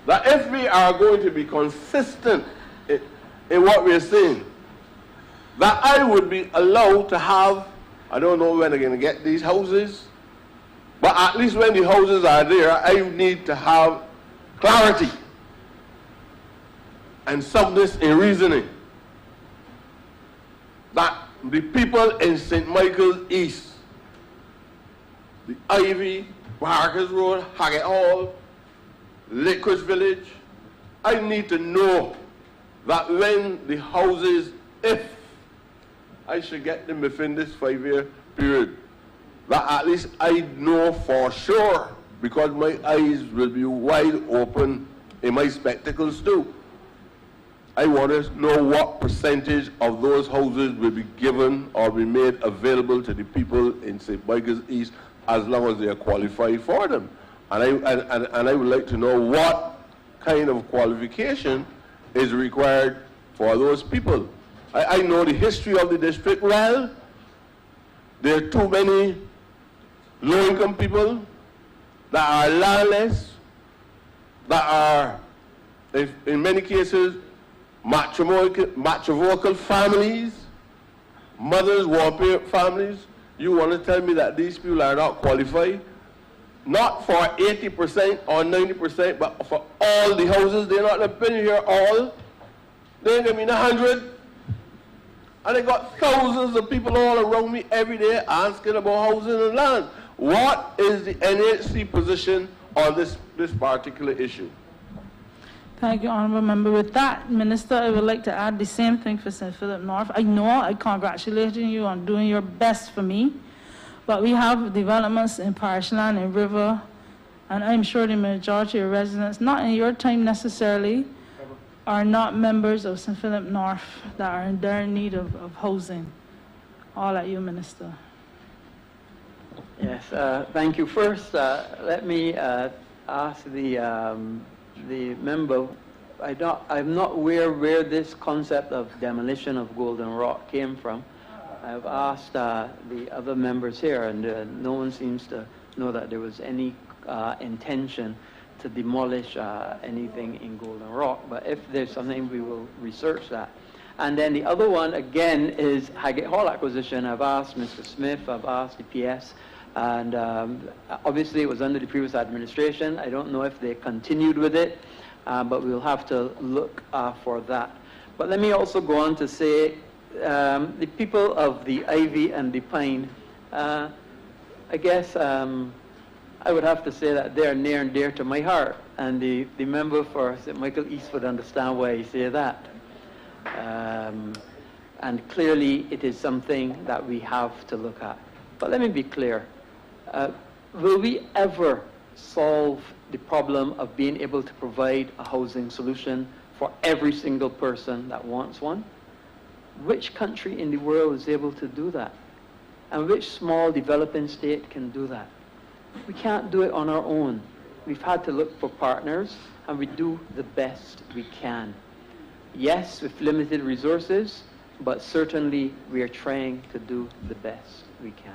[SPEAKER 14] that if we are going to be consistent in what we're saying, that I would be allowed to have, I don't know when I'm going to get these houses, but at least when the houses are there, I need to have clarity and soundness in reasoning that the people in St. Michael's East, the Ivy, Barkers Road, Haggett Hall, Lakeridge Village, I need to know that when the houses, if I should get them within this 5-year period, that at least I know for sure, because my eyes will be wide open in my spectacles too. I want to know what percentage of those houses will be given or be made available to the people in St. Michael's East as long as they are qualified for them. And I would like to know what kind of qualification is required for those people. I know the history of the district well. There are too many low-income people that are landless, that are, in many cases, matrivocal families, mothers, warpath families. You want to tell me that these people are not qualified? not for 80% or 90%, but for all the houses. They're not been here all. They ain't gonna be 100. And I got thousands of people all around me every day asking about housing and land. What is the NHC position on this particular issue?
[SPEAKER 5] Thank you, Honourable Member. With that, Minister, I would like to add the same thing for St. Philip North. I know I congratulate you on doing your best for me, but we have developments in Parish Land and River, and I'm sure the majority of residents, not in your time necessarily, are not members of St. Philip North that are in dire need of housing. All at you, Minister.
[SPEAKER 2] Yes, thank you. First, let me ask the member. I'm not aware where this concept of demolition of Golden Rock came from. I've asked the other members here, and no one seems to know that there was any intention to demolish anything in Golden Rock. But if there's something, we will research that. And then the other one, again, is Highgate Hall acquisition. I've asked Mr. Smith, I've asked the PS, and obviously it was under the previous administration. I don't know if they continued with it, but we'll have to look for that. But let me also go on to say, the people of the Ivy and the Pine, I guess I would have to say that they're near and dear to my heart, and the member for St. Michael East would understand why I say that. And clearly it is something that we have to look at. But let me be clear. Will we ever solve the problem of being able to provide a housing solution for every single person that wants one? Which country in the world is able to do that? And which small developing state can do that? We can't do it on our own. We've had to look for partners, and we do the best we can. Yes, with limited resources, but certainly we are trying to do the best we can.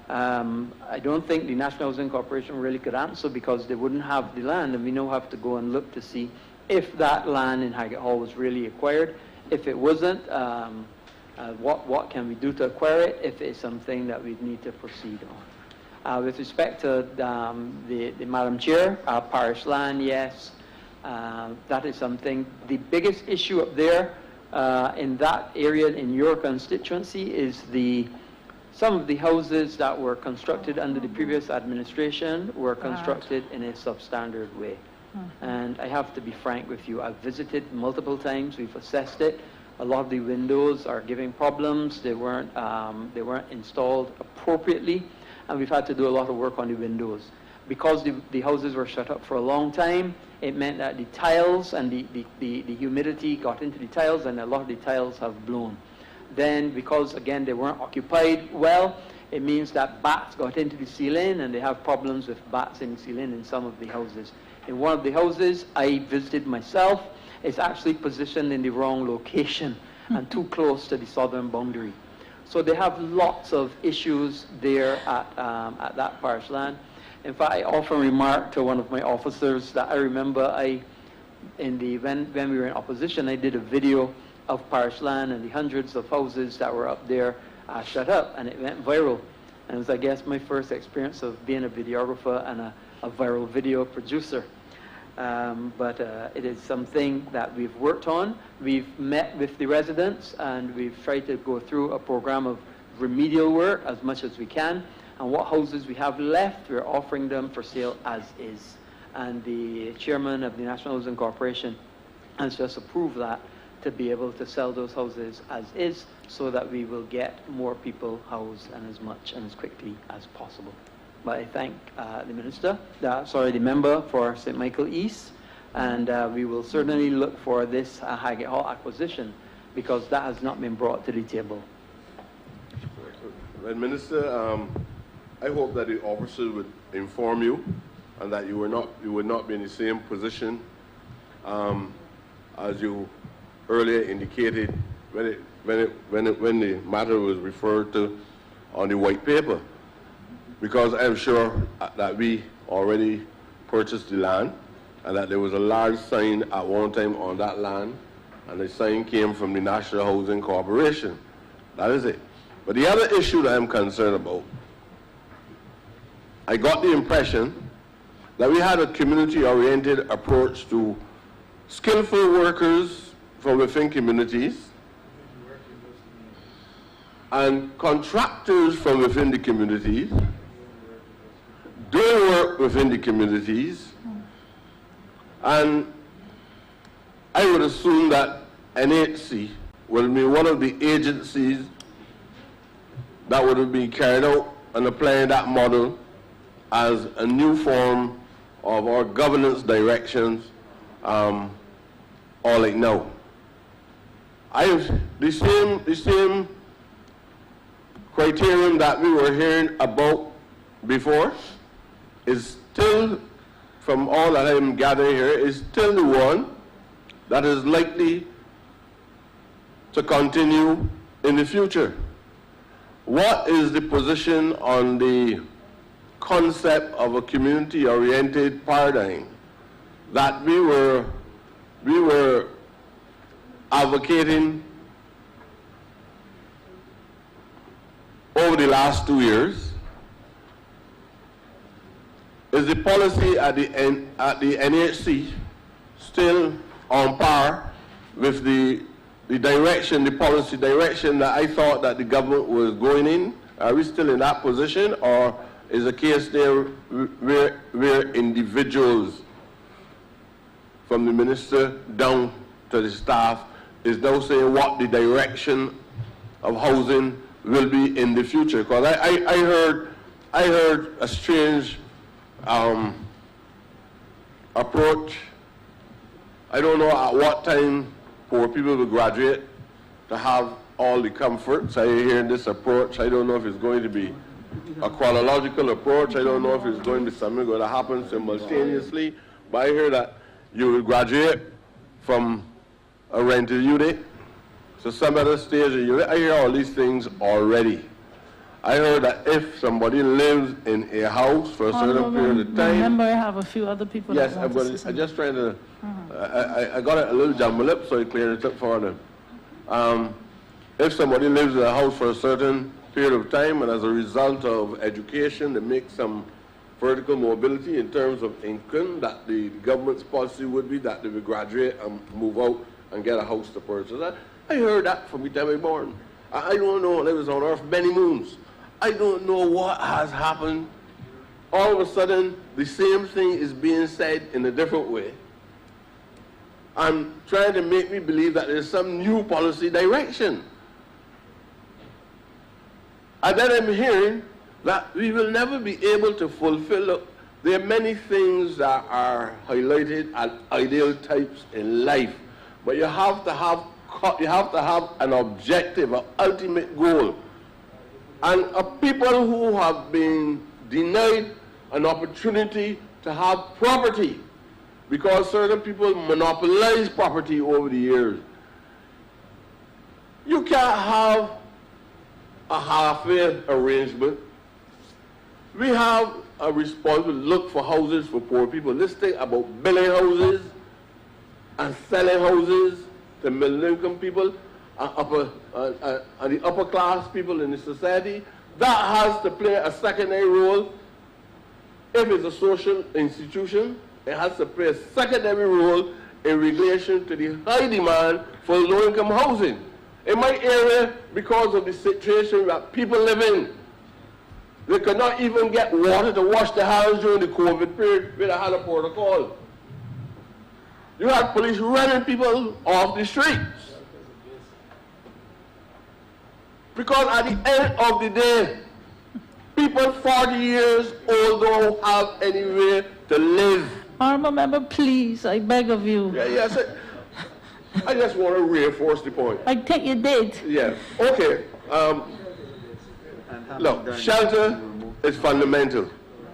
[SPEAKER 2] I don't think the National Housing Corporation really could answer, because they wouldn't have the land, and we now have to go and look to see if that land in Highgate Hall was really acquired. If it wasn't, what can we do to acquire it if it's something that we need to proceed on? With respect to the Madam Chair, Parish Land, yes, that is something. The biggest issue up there in that area in your constituency is some of the houses that were constructed under the previous administration were constructed in a substandard way. And I have to be frank with you, I've visited multiple times, we've assessed it. A lot of the windows are giving problems, they weren't installed appropriately, and we've had to do a lot of work on the windows. Because the houses were shut up for a long time, it meant that the tiles and the humidity got into the tiles, and a lot of the tiles have blown. Then, because again they weren't occupied well, it means that bats got into the ceiling, and they have problems with bats in the ceiling in some of the houses. In one of the houses I visited myself, it's actually positioned in the wrong location and too close to the southern boundary. So they have lots of issues there at that Parish Land. In fact, I often remark to one of my officers that I remember when we were in opposition, I did a video of Parish Land and the hundreds of houses that were up there shut up, and it went viral. And it was, I guess, my first experience of being a videographer and a viral video producer. But it is something that we've worked on. We've met with the residents, and we've tried to go through a program of remedial work as much as we can. And what houses we have left, we're offering them for sale as is. And the chairman of the National Housing Corporation has just approved that, to be able to sell those houses as is, so that we will get more people housed and as much and as quickly as possible. But I thank the member for St. Michael East, and we will certainly look for this Highgate Hall acquisition, because that has not been brought to the table.
[SPEAKER 14] Well, Minister, I hope that the officers would inform you, and that you would not be in the same position as you earlier indicated when the matter was referred to on the white paper. Because I'm sure that we already purchased the land, and that there was a large sign at one time on that land, and the sign came from the National Housing Corporation. That is it. But the other issue that I'm concerned about I got the impression that we had a community-oriented approach to skillful workers from within communities and contractors from within the communities doing work within the communities. And I would assume that NHC will be one of the agencies that would be carried out and applying that model as a new form of our governance directions, all like now. The same criterion that we were hearing about before is still, from all that I'm gathering here, is still the one that is likely to continue in the future. What is the position on the concept of a community-oriented paradigm that we were advocating over the last 2 years? Is the policy at the NHC still on par with the direction, the policy direction that I thought that the government was going in? Are we still in that position, or is the case there where individuals from the minister down to the staff is now saying what the direction of housing will be in the future? Because I heard a strange approach. I don't know at what time poor people will graduate to have all the comforts. I hear this approach. I don't know if it's going to be a chronological approach. I don't know if it's going to be something going to happen simultaneously. But I hear that you will graduate from a rental unit to some other stage of unit. I hear all these things already. I heard that if somebody lives in a house for a certain period of time.
[SPEAKER 5] Remember, I have a few other people.
[SPEAKER 14] Yes,
[SPEAKER 5] that want to say
[SPEAKER 14] I'm just trying to. I got it a little jumbled up, so I cleared it up for them. If somebody lives in a house for a certain period of time, and as a result of education, they make some vertical mobility in terms of income, that the government's policy would be that they will graduate and move out and get a house to purchase. I heard that from the time I was born. I don't know. I was on earth many moons. I don't know what has happened. All of a sudden, the same thing is being said in a different way. And trying to make me believe that there's some new policy direction. And then I'm hearing that we will never be able to fulfill. There are many things that are highlighted as ideal types in life, but you have to have an objective, an ultimate goal. And people who have been denied an opportunity to have property because certain people monopolize property over the years. You can't have a halfway arrangement. We have a responsibility to look for houses for poor people. Let's think about building houses and selling houses to middle-income people and the upper class people in the society. That has to play a secondary role. If it's a social institution, it has to play a secondary role in relation to the high demand for low-income housing. In my area, because of the situation that people live in, they could not even get water to wash their hands during the COVID period where they had a protocol. You had police running people off the streets. Because at the end of the day, people 40 years old don't have anywhere to live.
[SPEAKER 5] Honorable member, please, I beg of you.
[SPEAKER 14] Yes, I just want to reinforce the point.
[SPEAKER 5] I think you did.
[SPEAKER 14] Yeah, okay. Look, shelter is fundamental.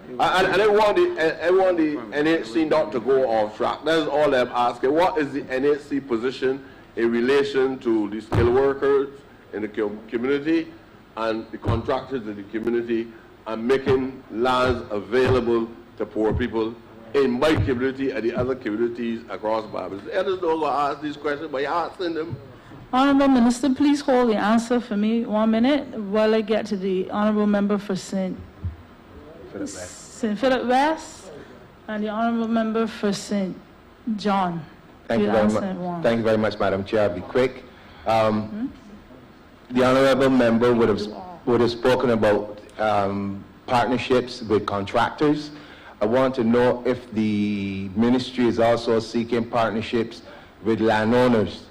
[SPEAKER 14] And I want the NHC not to go off track. That's all I'm asking. What is the NHC position in relation to the skilled workers in the community and the contractors in the community and making lands available to poor people in my community and the other communities across Barbados? I just don't go ask these questions, but you're asking them.
[SPEAKER 5] Honorable Minister, please hold the answer for me 1 minute while I get to the Honorable Member for St. St. Philip West, and the honorable member for St. John.
[SPEAKER 15] Thank you very much. Thank you very much, Madam Chair. I'll be quick. The honorable member would have spoken about partnerships with contractors. I want to know if the ministry is also seeking partnerships with landowners.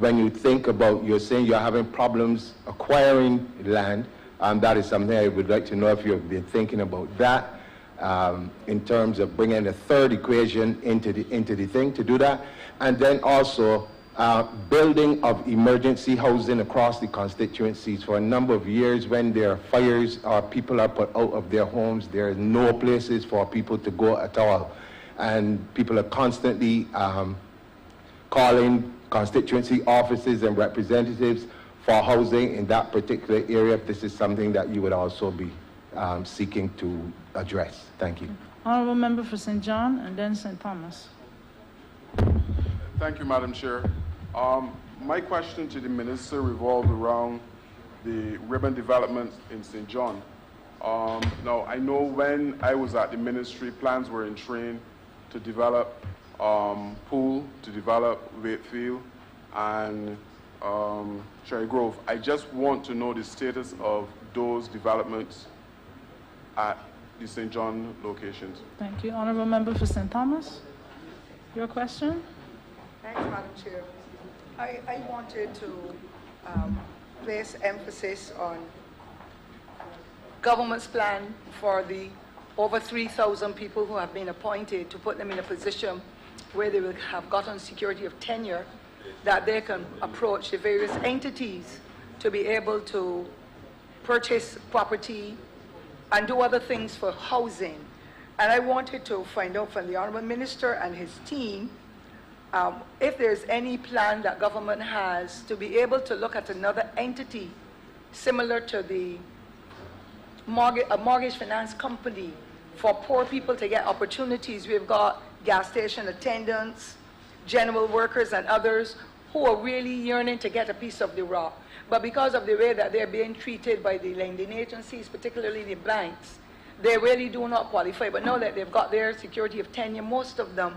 [SPEAKER 15] When you think about, you're saying you're having problems acquiring land, that is something I would like to know if you've been thinking about that in terms of bringing a third equation into the thing to do that. And then also building of emergency housing across the constituencies. For a number of years, when there are fires or people are put out of their homes, there are no places for people to go at all. And people are constantly calling constituency offices and representatives for housing in that particular area. If this is something that you would also be seeking to address. Thank you.
[SPEAKER 5] Honorable member for St. John and then St. Thomas.
[SPEAKER 12] Thank you, Madam Chair. My question to the minister revolved around the ribbon development in St. John. Now, I know when I was at the ministry, plans were in train to develop Pool, to develop Wakefield, and Cherry Grove. I just want to know the status of those developments at the St. John locations.
[SPEAKER 5] Thank you. Honorable member for St. Thomas, your question?
[SPEAKER 16] Thanks, Madam Chair. I wanted to place emphasis on government's plan for the over 3,000 people who have been appointed, to put them in a position where they will have gotten security of tenure, that they can approach the various entities to be able to purchase property and do other things for housing. And I wanted to find out from the Honorable Minister and his team if there's any plan that government has to be able to look at another entity similar to the mortgage finance company for poor people to get opportunities. We've got gas station attendants, general workers, and others who are really yearning to get a piece of the rock. But because of the way that they're being treated by the lending agencies, particularly the banks, they really do not qualify. But now that they've got their security of tenure, most of them,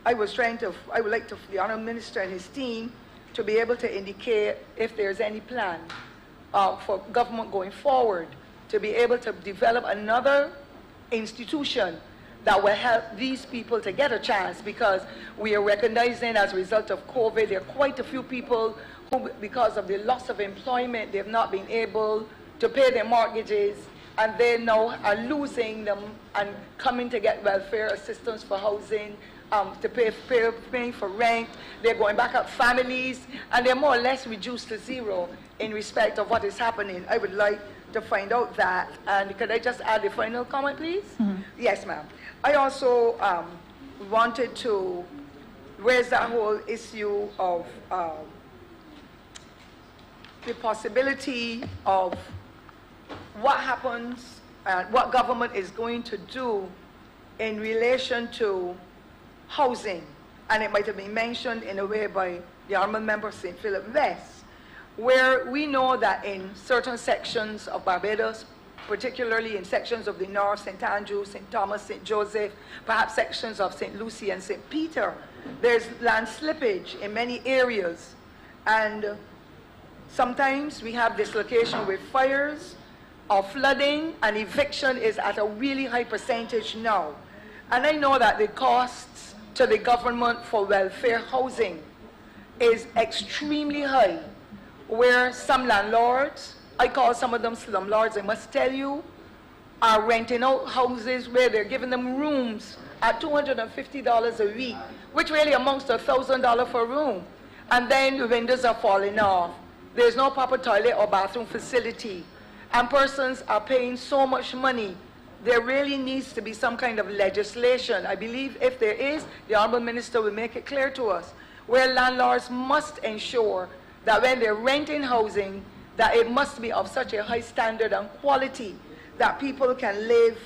[SPEAKER 16] I would like the Honourable Minister and his team to be able to indicate if there's any plan for government going forward to be able to develop another institution that will help these people to get a chance, because we are recognizing as a result of COVID, there are quite a few people who, because of the loss of employment, they've not been able to pay their mortgages, and they now are losing them and coming to get welfare assistance for housing, to paying for rent. They're going back up families, and they're more or less reduced to zero in respect of what is happening. I would like to find out that. And could I just add a final comment, please? Mm-hmm. Yes, ma'am. I also wanted to raise that whole issue of the possibility of what happens and what government is going to do in relation to housing. And it might have been mentioned in a way by the Honourable Member St. Philip West, where we know that in certain sections of Barbados, particularly in sections of the North, St. Andrew, St. Thomas, St. Joseph, perhaps sections of St. Lucie and St. Peter, there's land slippage in many areas. And sometimes we have dislocation with fires or flooding, and eviction is at a really high percentage now. And I know that the costs to the government for welfare housing is extremely high, where some landlords, I call some of them slumlords, I must tell you, are renting out houses where they're giving them rooms at $250 a week, which really amounts to $1,000 for a room. And then the windows are falling off. There's no proper toilet or bathroom facility. And persons are paying so much money. There really needs to be some kind of legislation. I believe if there is, the Honourable Minister will make it clear to us, where landlords must ensure that when they're renting housing, that it must be of such a high standard and quality that people can live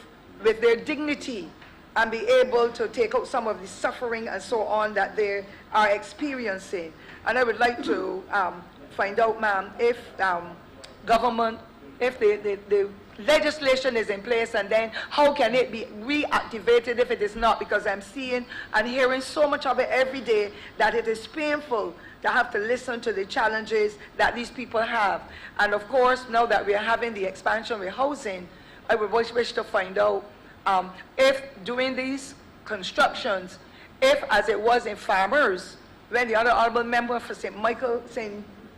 [SPEAKER 16] with their dignity and be able to take out some of the suffering and so on that they are experiencing. And I would like to find out, ma'am, if government, if the legislation is in place, and then how can it be reactivated if it is not? Because I'm seeing and hearing so much of it every day that it is painful to have to listen to the challenges that these people have. And of course, now that we are having the expansion with housing, I would wish to find out if during these constructions, if as it was in Farmers, when the other honorable member for St.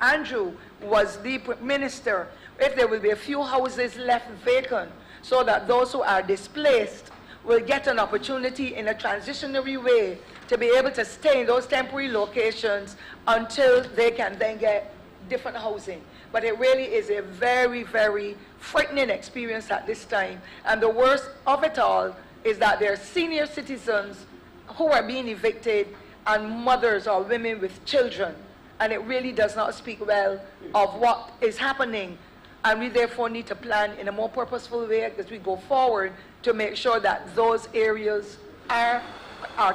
[SPEAKER 16] Andrew was the minister, if there will be a few houses left vacant so that those who are displaced will get an opportunity in a transitionary way to be able to stay in those temporary locations until they can then get different housing. But it really is a very, very frightening experience at this time. And the worst of it all is that there are senior citizens who are being evicted and mothers or women with children. And it really does not speak well of what is happening. And we therefore need to plan in a more purposeful way as we go forward to make sure that those areas are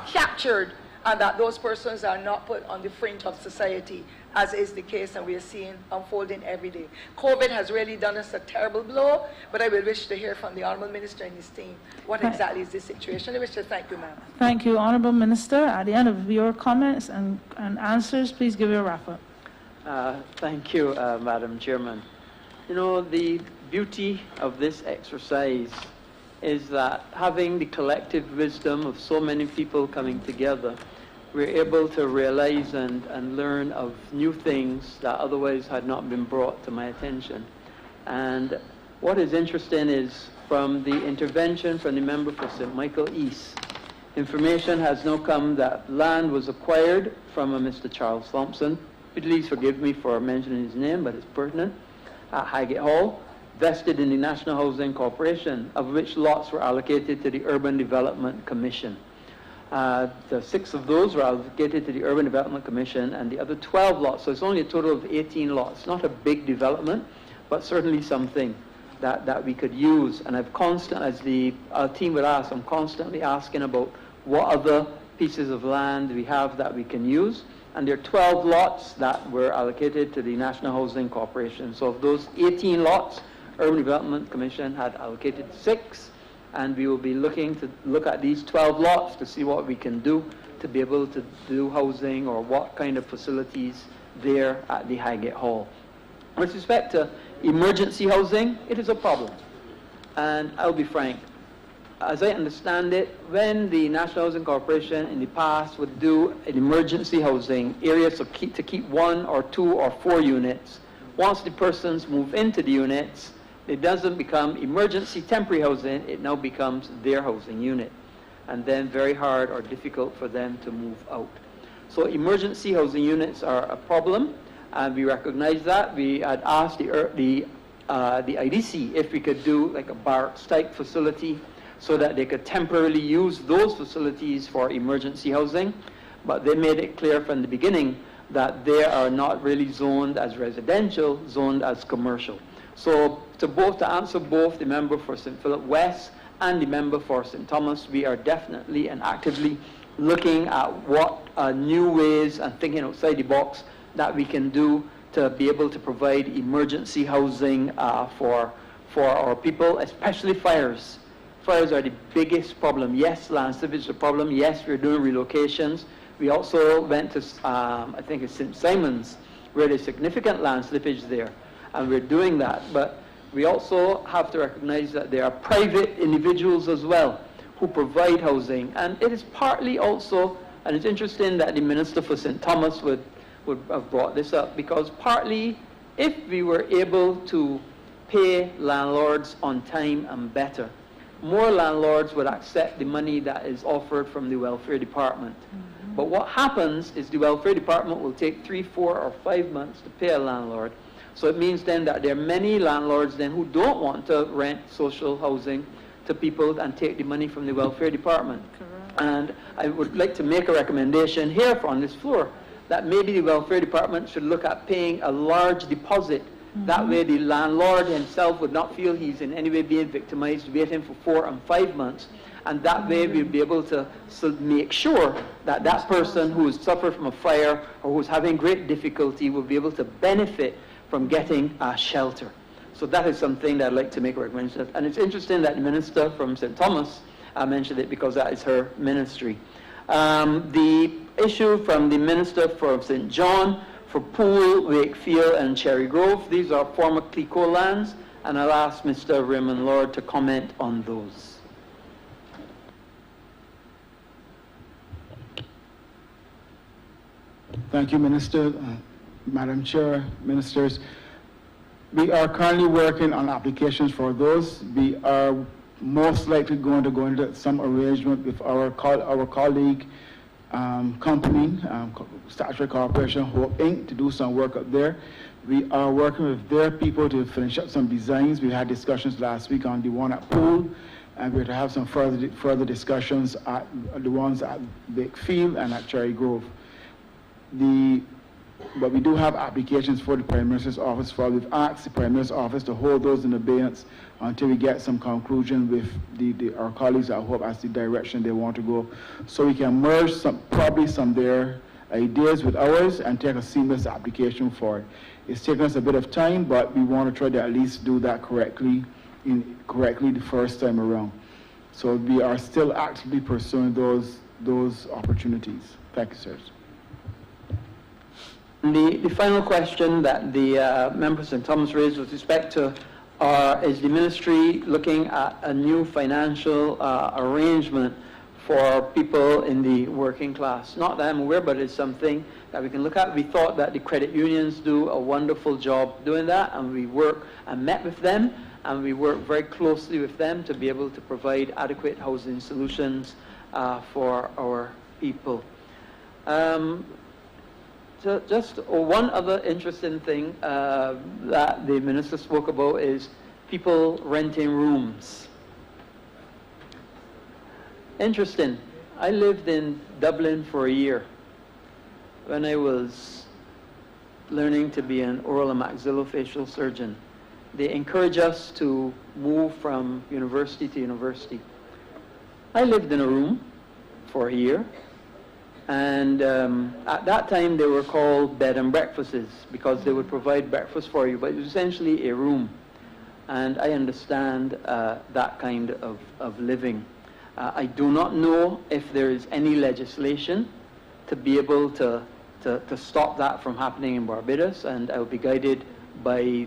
[SPEAKER 16] captured and that those persons are not put on the fringe of society, as is the case and we are seeing unfolding every day. COVID has really done us a terrible blow, but I will wish to hear from the Honourable Minister and his team what exactly is the situation. I wish to thank you, ma'am.
[SPEAKER 5] Thank you, Honourable Minister. At the end of your comments and answers, please give your wrap-up.
[SPEAKER 2] Thank you, Madam Chairman. You know, the beauty of this exercise is that having the collective wisdom of so many people coming together, we're able to realize and learn of new things that otherwise had not been brought to my attention. And what is interesting is from the intervention from the member for St. Michael East, information has now come that land was acquired from a Mr. Charles Thompson. Please forgive me for mentioning his name, but it's pertinent, at Highgate Hall, vested in the National Housing Corporation, of which lots were allocated to the Urban Development Commission. The 6 of those were allocated to the Urban Development Commission, and the other 12 lots, so it's only a total of 18 lots. Not a big development, but certainly something that we could use. And I've as the team would ask, I'm constantly asking about what other pieces of land we have that we can use. And there are 12 lots that were allocated to the National Housing Corporation. So of those 18 lots, Urban Development Commission had allocated 6, and we will be looking to look at these 12 lots to see what we can do to be able to do housing or what kind of facilities there at the Highgate Hall. With respect to emergency housing, it is a problem. And I'll be frank, as I understand it, when the National Housing Corporation in the past would do an emergency housing, areas to keep 1 or 2 or 4 units, once the persons move into the units, it doesn't become emergency temporary housing, it now becomes their housing unit. And then very hard or difficult for them to move out. So emergency housing units are a problem, and we recognize that. We had asked the IDC if we could do like a barracks-type facility so that they could temporarily use those facilities for emergency housing, but they made it clear from the beginning that they are not really zoned as residential, zoned as commercial. So to answer both the member for St. Philip West and the member for St. Thomas, we are definitely and actively looking at what new ways and thinking outside the box that we can do to be able to provide emergency housing for our people, especially fires. Fires are the biggest problem. Yes, land slippage is a problem. Yes, we're doing relocations. We also went to, I think it's St. Simon's, where there's significant land slippage there. And we're doing that. But we also have to recognize that there are private individuals as well who provide housing. And it is partly also, and it's interesting that the Minister for St. Thomas would have brought this up, because partly if we were able to pay landlords on time and better, more landlords would accept the money that is offered from the welfare department. But what happens is the welfare department will take 3, 4, or 5 months to pay a landlord. So it means then that there are many landlords then who don't want to rent social housing to people and take the money from the welfare department. Correct. And I would like to make a recommendation here on this floor that maybe the welfare department should look at paying a large deposit. That way the landlord himself would not feel he's in any way being victimized, waiting for 4 and 5 months. And that way we'll be able to make sure that that person who has suffered from a fire or who's having great difficulty will be able to benefit from getting a shelter. So that is something that I'd like to make a recommendation. And it's interesting that the minister from St. Thomas mentioned it because that is her ministry. The issue from the minister from St. John for Poole, Wakefield, and Cherry Grove, these are former CLECO lands, and I'll ask Mr. Raymond Lord to comment on those.
[SPEAKER 8] Thank you, Minister. Madam Chair, Ministers. We are currently working on applications for those. We are most likely going to go into some arrangement with our colleague company, Statutory Corporation, Hope Inc., to do some work up there. We are working with their people to finish up some designs. We had discussions last week on the one at Poole, and we're to have some further discussions at the ones at Wakefield and at Cherry Grove. But we do have applications for the Prime Minister's office. We've asked the Prime Minister's office to hold those in abeyance until we get some conclusion with our colleagues at Hope as the direction they want to go, so we can merge probably some of their ideas with ours and take a seamless application for it. It's taken us a bit of time, but we want to try to at least do that correctly the first time around. So we are still actively pursuing those opportunities. Thank you, sirs.
[SPEAKER 2] The final question that the member St. Thomas raised with respect to is the ministry looking at a new financial arrangement for people in the working class. Not that I'm aware, but it's something that we can look at. We thought that the credit unions do a wonderful job doing that, and we work and met with them, and we work very closely with them to be able to provide adequate housing solutions for our people. So just one other interesting thing that the minister spoke about is people renting rooms. Interesting. I lived in Dublin for a year when I was learning to be an oral and maxillofacial surgeon. They encourage us to move from university to university. I lived in a room for a year. And at that time, they were called bed and breakfasts because they would provide breakfast for you, but it was essentially a room. And I understand that kind of living. I do not know if there is any legislation to be able to stop that from happening in Barbados, and I will be guided by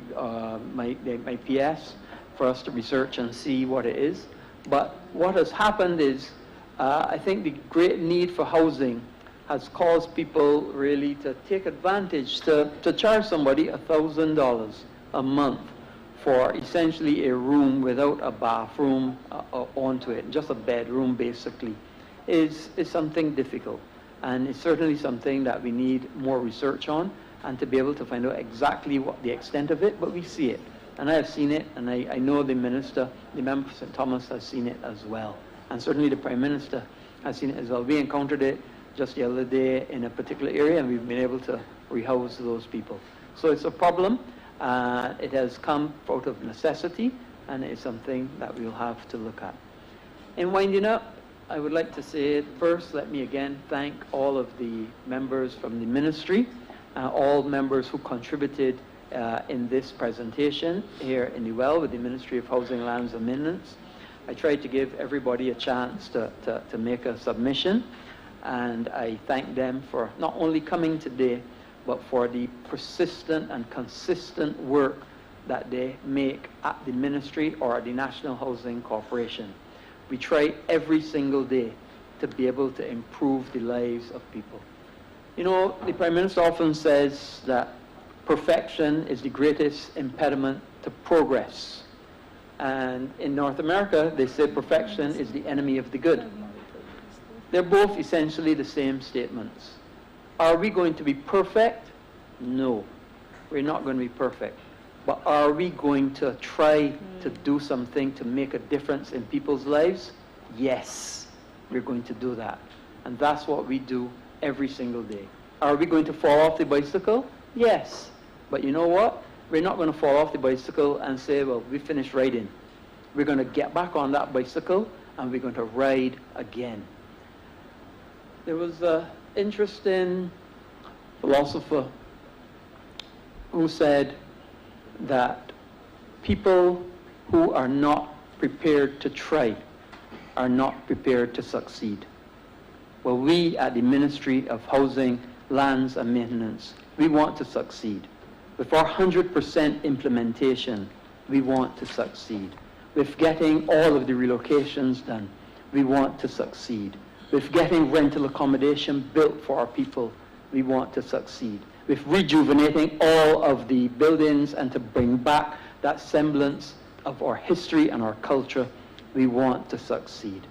[SPEAKER 2] my PS for us to research and see what it is. But what has happened is I think the great need for housing has caused people really to take advantage, to charge somebody $1,000 a month for essentially a room without a bathroom onto it, just a bedroom basically, is something difficult. And it's certainly something that we need more research on and to be able to find out exactly what the extent of it, but we see it. And I have seen it, and I know the minister, the member for St. Thomas has seen it as well. And certainly the Prime Minister has seen it as well. We encountered it just the other day in a particular area, and we've been able to rehouse those people. So it's a problem. It has come out of necessity, and it's something that we'll have to look at. In winding up, I would like to say, first, let me again thank all of the members from the ministry, all members who contributed in this presentation here in the Well with the Ministry of Housing, Lands and Maintenance. I tried to give everybody a chance to make a submission, and I thank them for not only coming today, but for the persistent and consistent work that they make at the ministry or at the National Housing Corporation. We try every single day to be able to improve the lives of people. You know, the Prime Minister often says that perfection is the greatest impediment to progress. And in North America, they say perfection is the enemy of the good. They're both essentially the same statements. Are we going to be perfect? No, we're not going to be perfect. But are we going to try to do something to make a difference in people's lives? Yes, we're going to do that. And that's what we do every single day. Are we going to fall off the bicycle? Yes. But you know what? We're not going to fall off the bicycle and say, well, we finished riding. We're going to get back on that bicycle and we're going to ride again. There was an interesting philosopher who said that People who are not prepared to try are not prepared to succeed. Well, we at the Ministry of Housing, Lands and Maintenance, we want to succeed. With our 100% implementation, we want to succeed. With getting all of the relocations done, we want to succeed. With getting rental accommodation built for our people, we want to succeed. With rejuvenating all of the buildings and to bring back that semblance of our history and our culture, we want to succeed.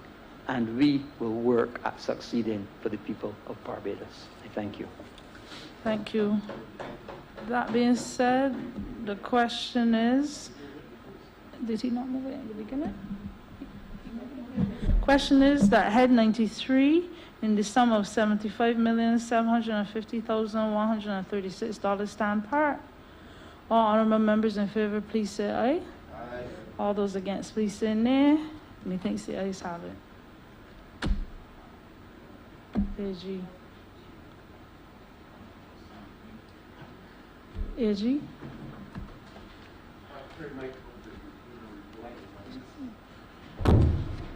[SPEAKER 2] And we will work at succeeding for the people of Barbados. I thank you.
[SPEAKER 5] Thank you. That being said, the question is, did he not move it in the beginning? Question is that head 93 in the sum of $75,750,136 stand part. All honorable members in favor, please say aye. Aye. All those against, please say nay. Methinks the ayes have it. AG. AG.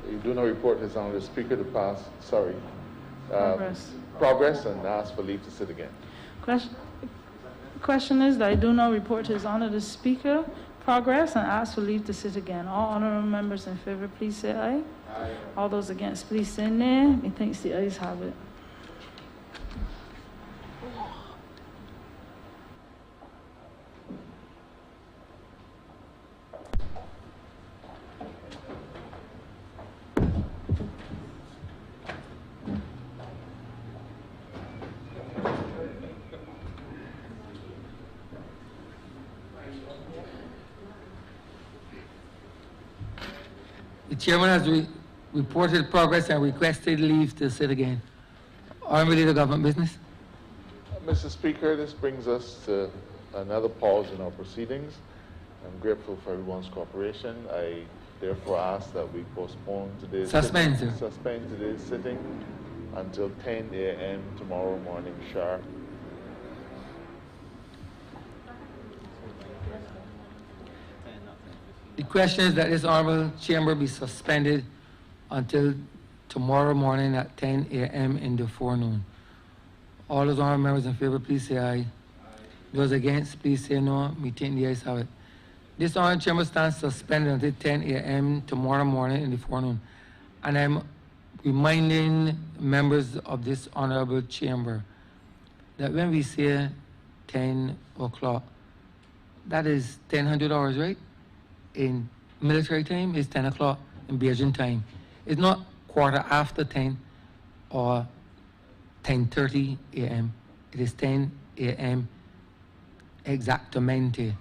[SPEAKER 17] You do not report as on the speaker to pass, progress and ask for leave to sit again.
[SPEAKER 5] Question is that I do not report his honor the speaker progress and ask for leave to sit again. All honorable members in favor, please say aye. Aye. All those against, please say nay. Methinks the ayes have it.
[SPEAKER 18] The chairman has reported progress and requested leave to sit again. Honorable Leader, Government Business.
[SPEAKER 17] Mr. Speaker, this brings us to another pause in our proceedings. I'm grateful for everyone's cooperation. I therefore ask that we postpone today's
[SPEAKER 18] suspend
[SPEAKER 17] today's sitting until 10 a.m. tomorrow morning sharp.
[SPEAKER 18] The question is that this honorable chamber be suspended until tomorrow morning at 10 a.m. in the forenoon. All those honorable members in favor, please say aye. Those against, please say no. Meeting the ayes have it. This honorable chamber stands suspended until 10 a.m. tomorrow morning in the forenoon. And I'm reminding members of this honorable chamber that when we say 10 o'clock, that is 1000 hours, right? In military time, it's 10 o'clock in Bajan time. It's not quarter after 10 or 10:30 a.m. It is 10 a.m. exactamente.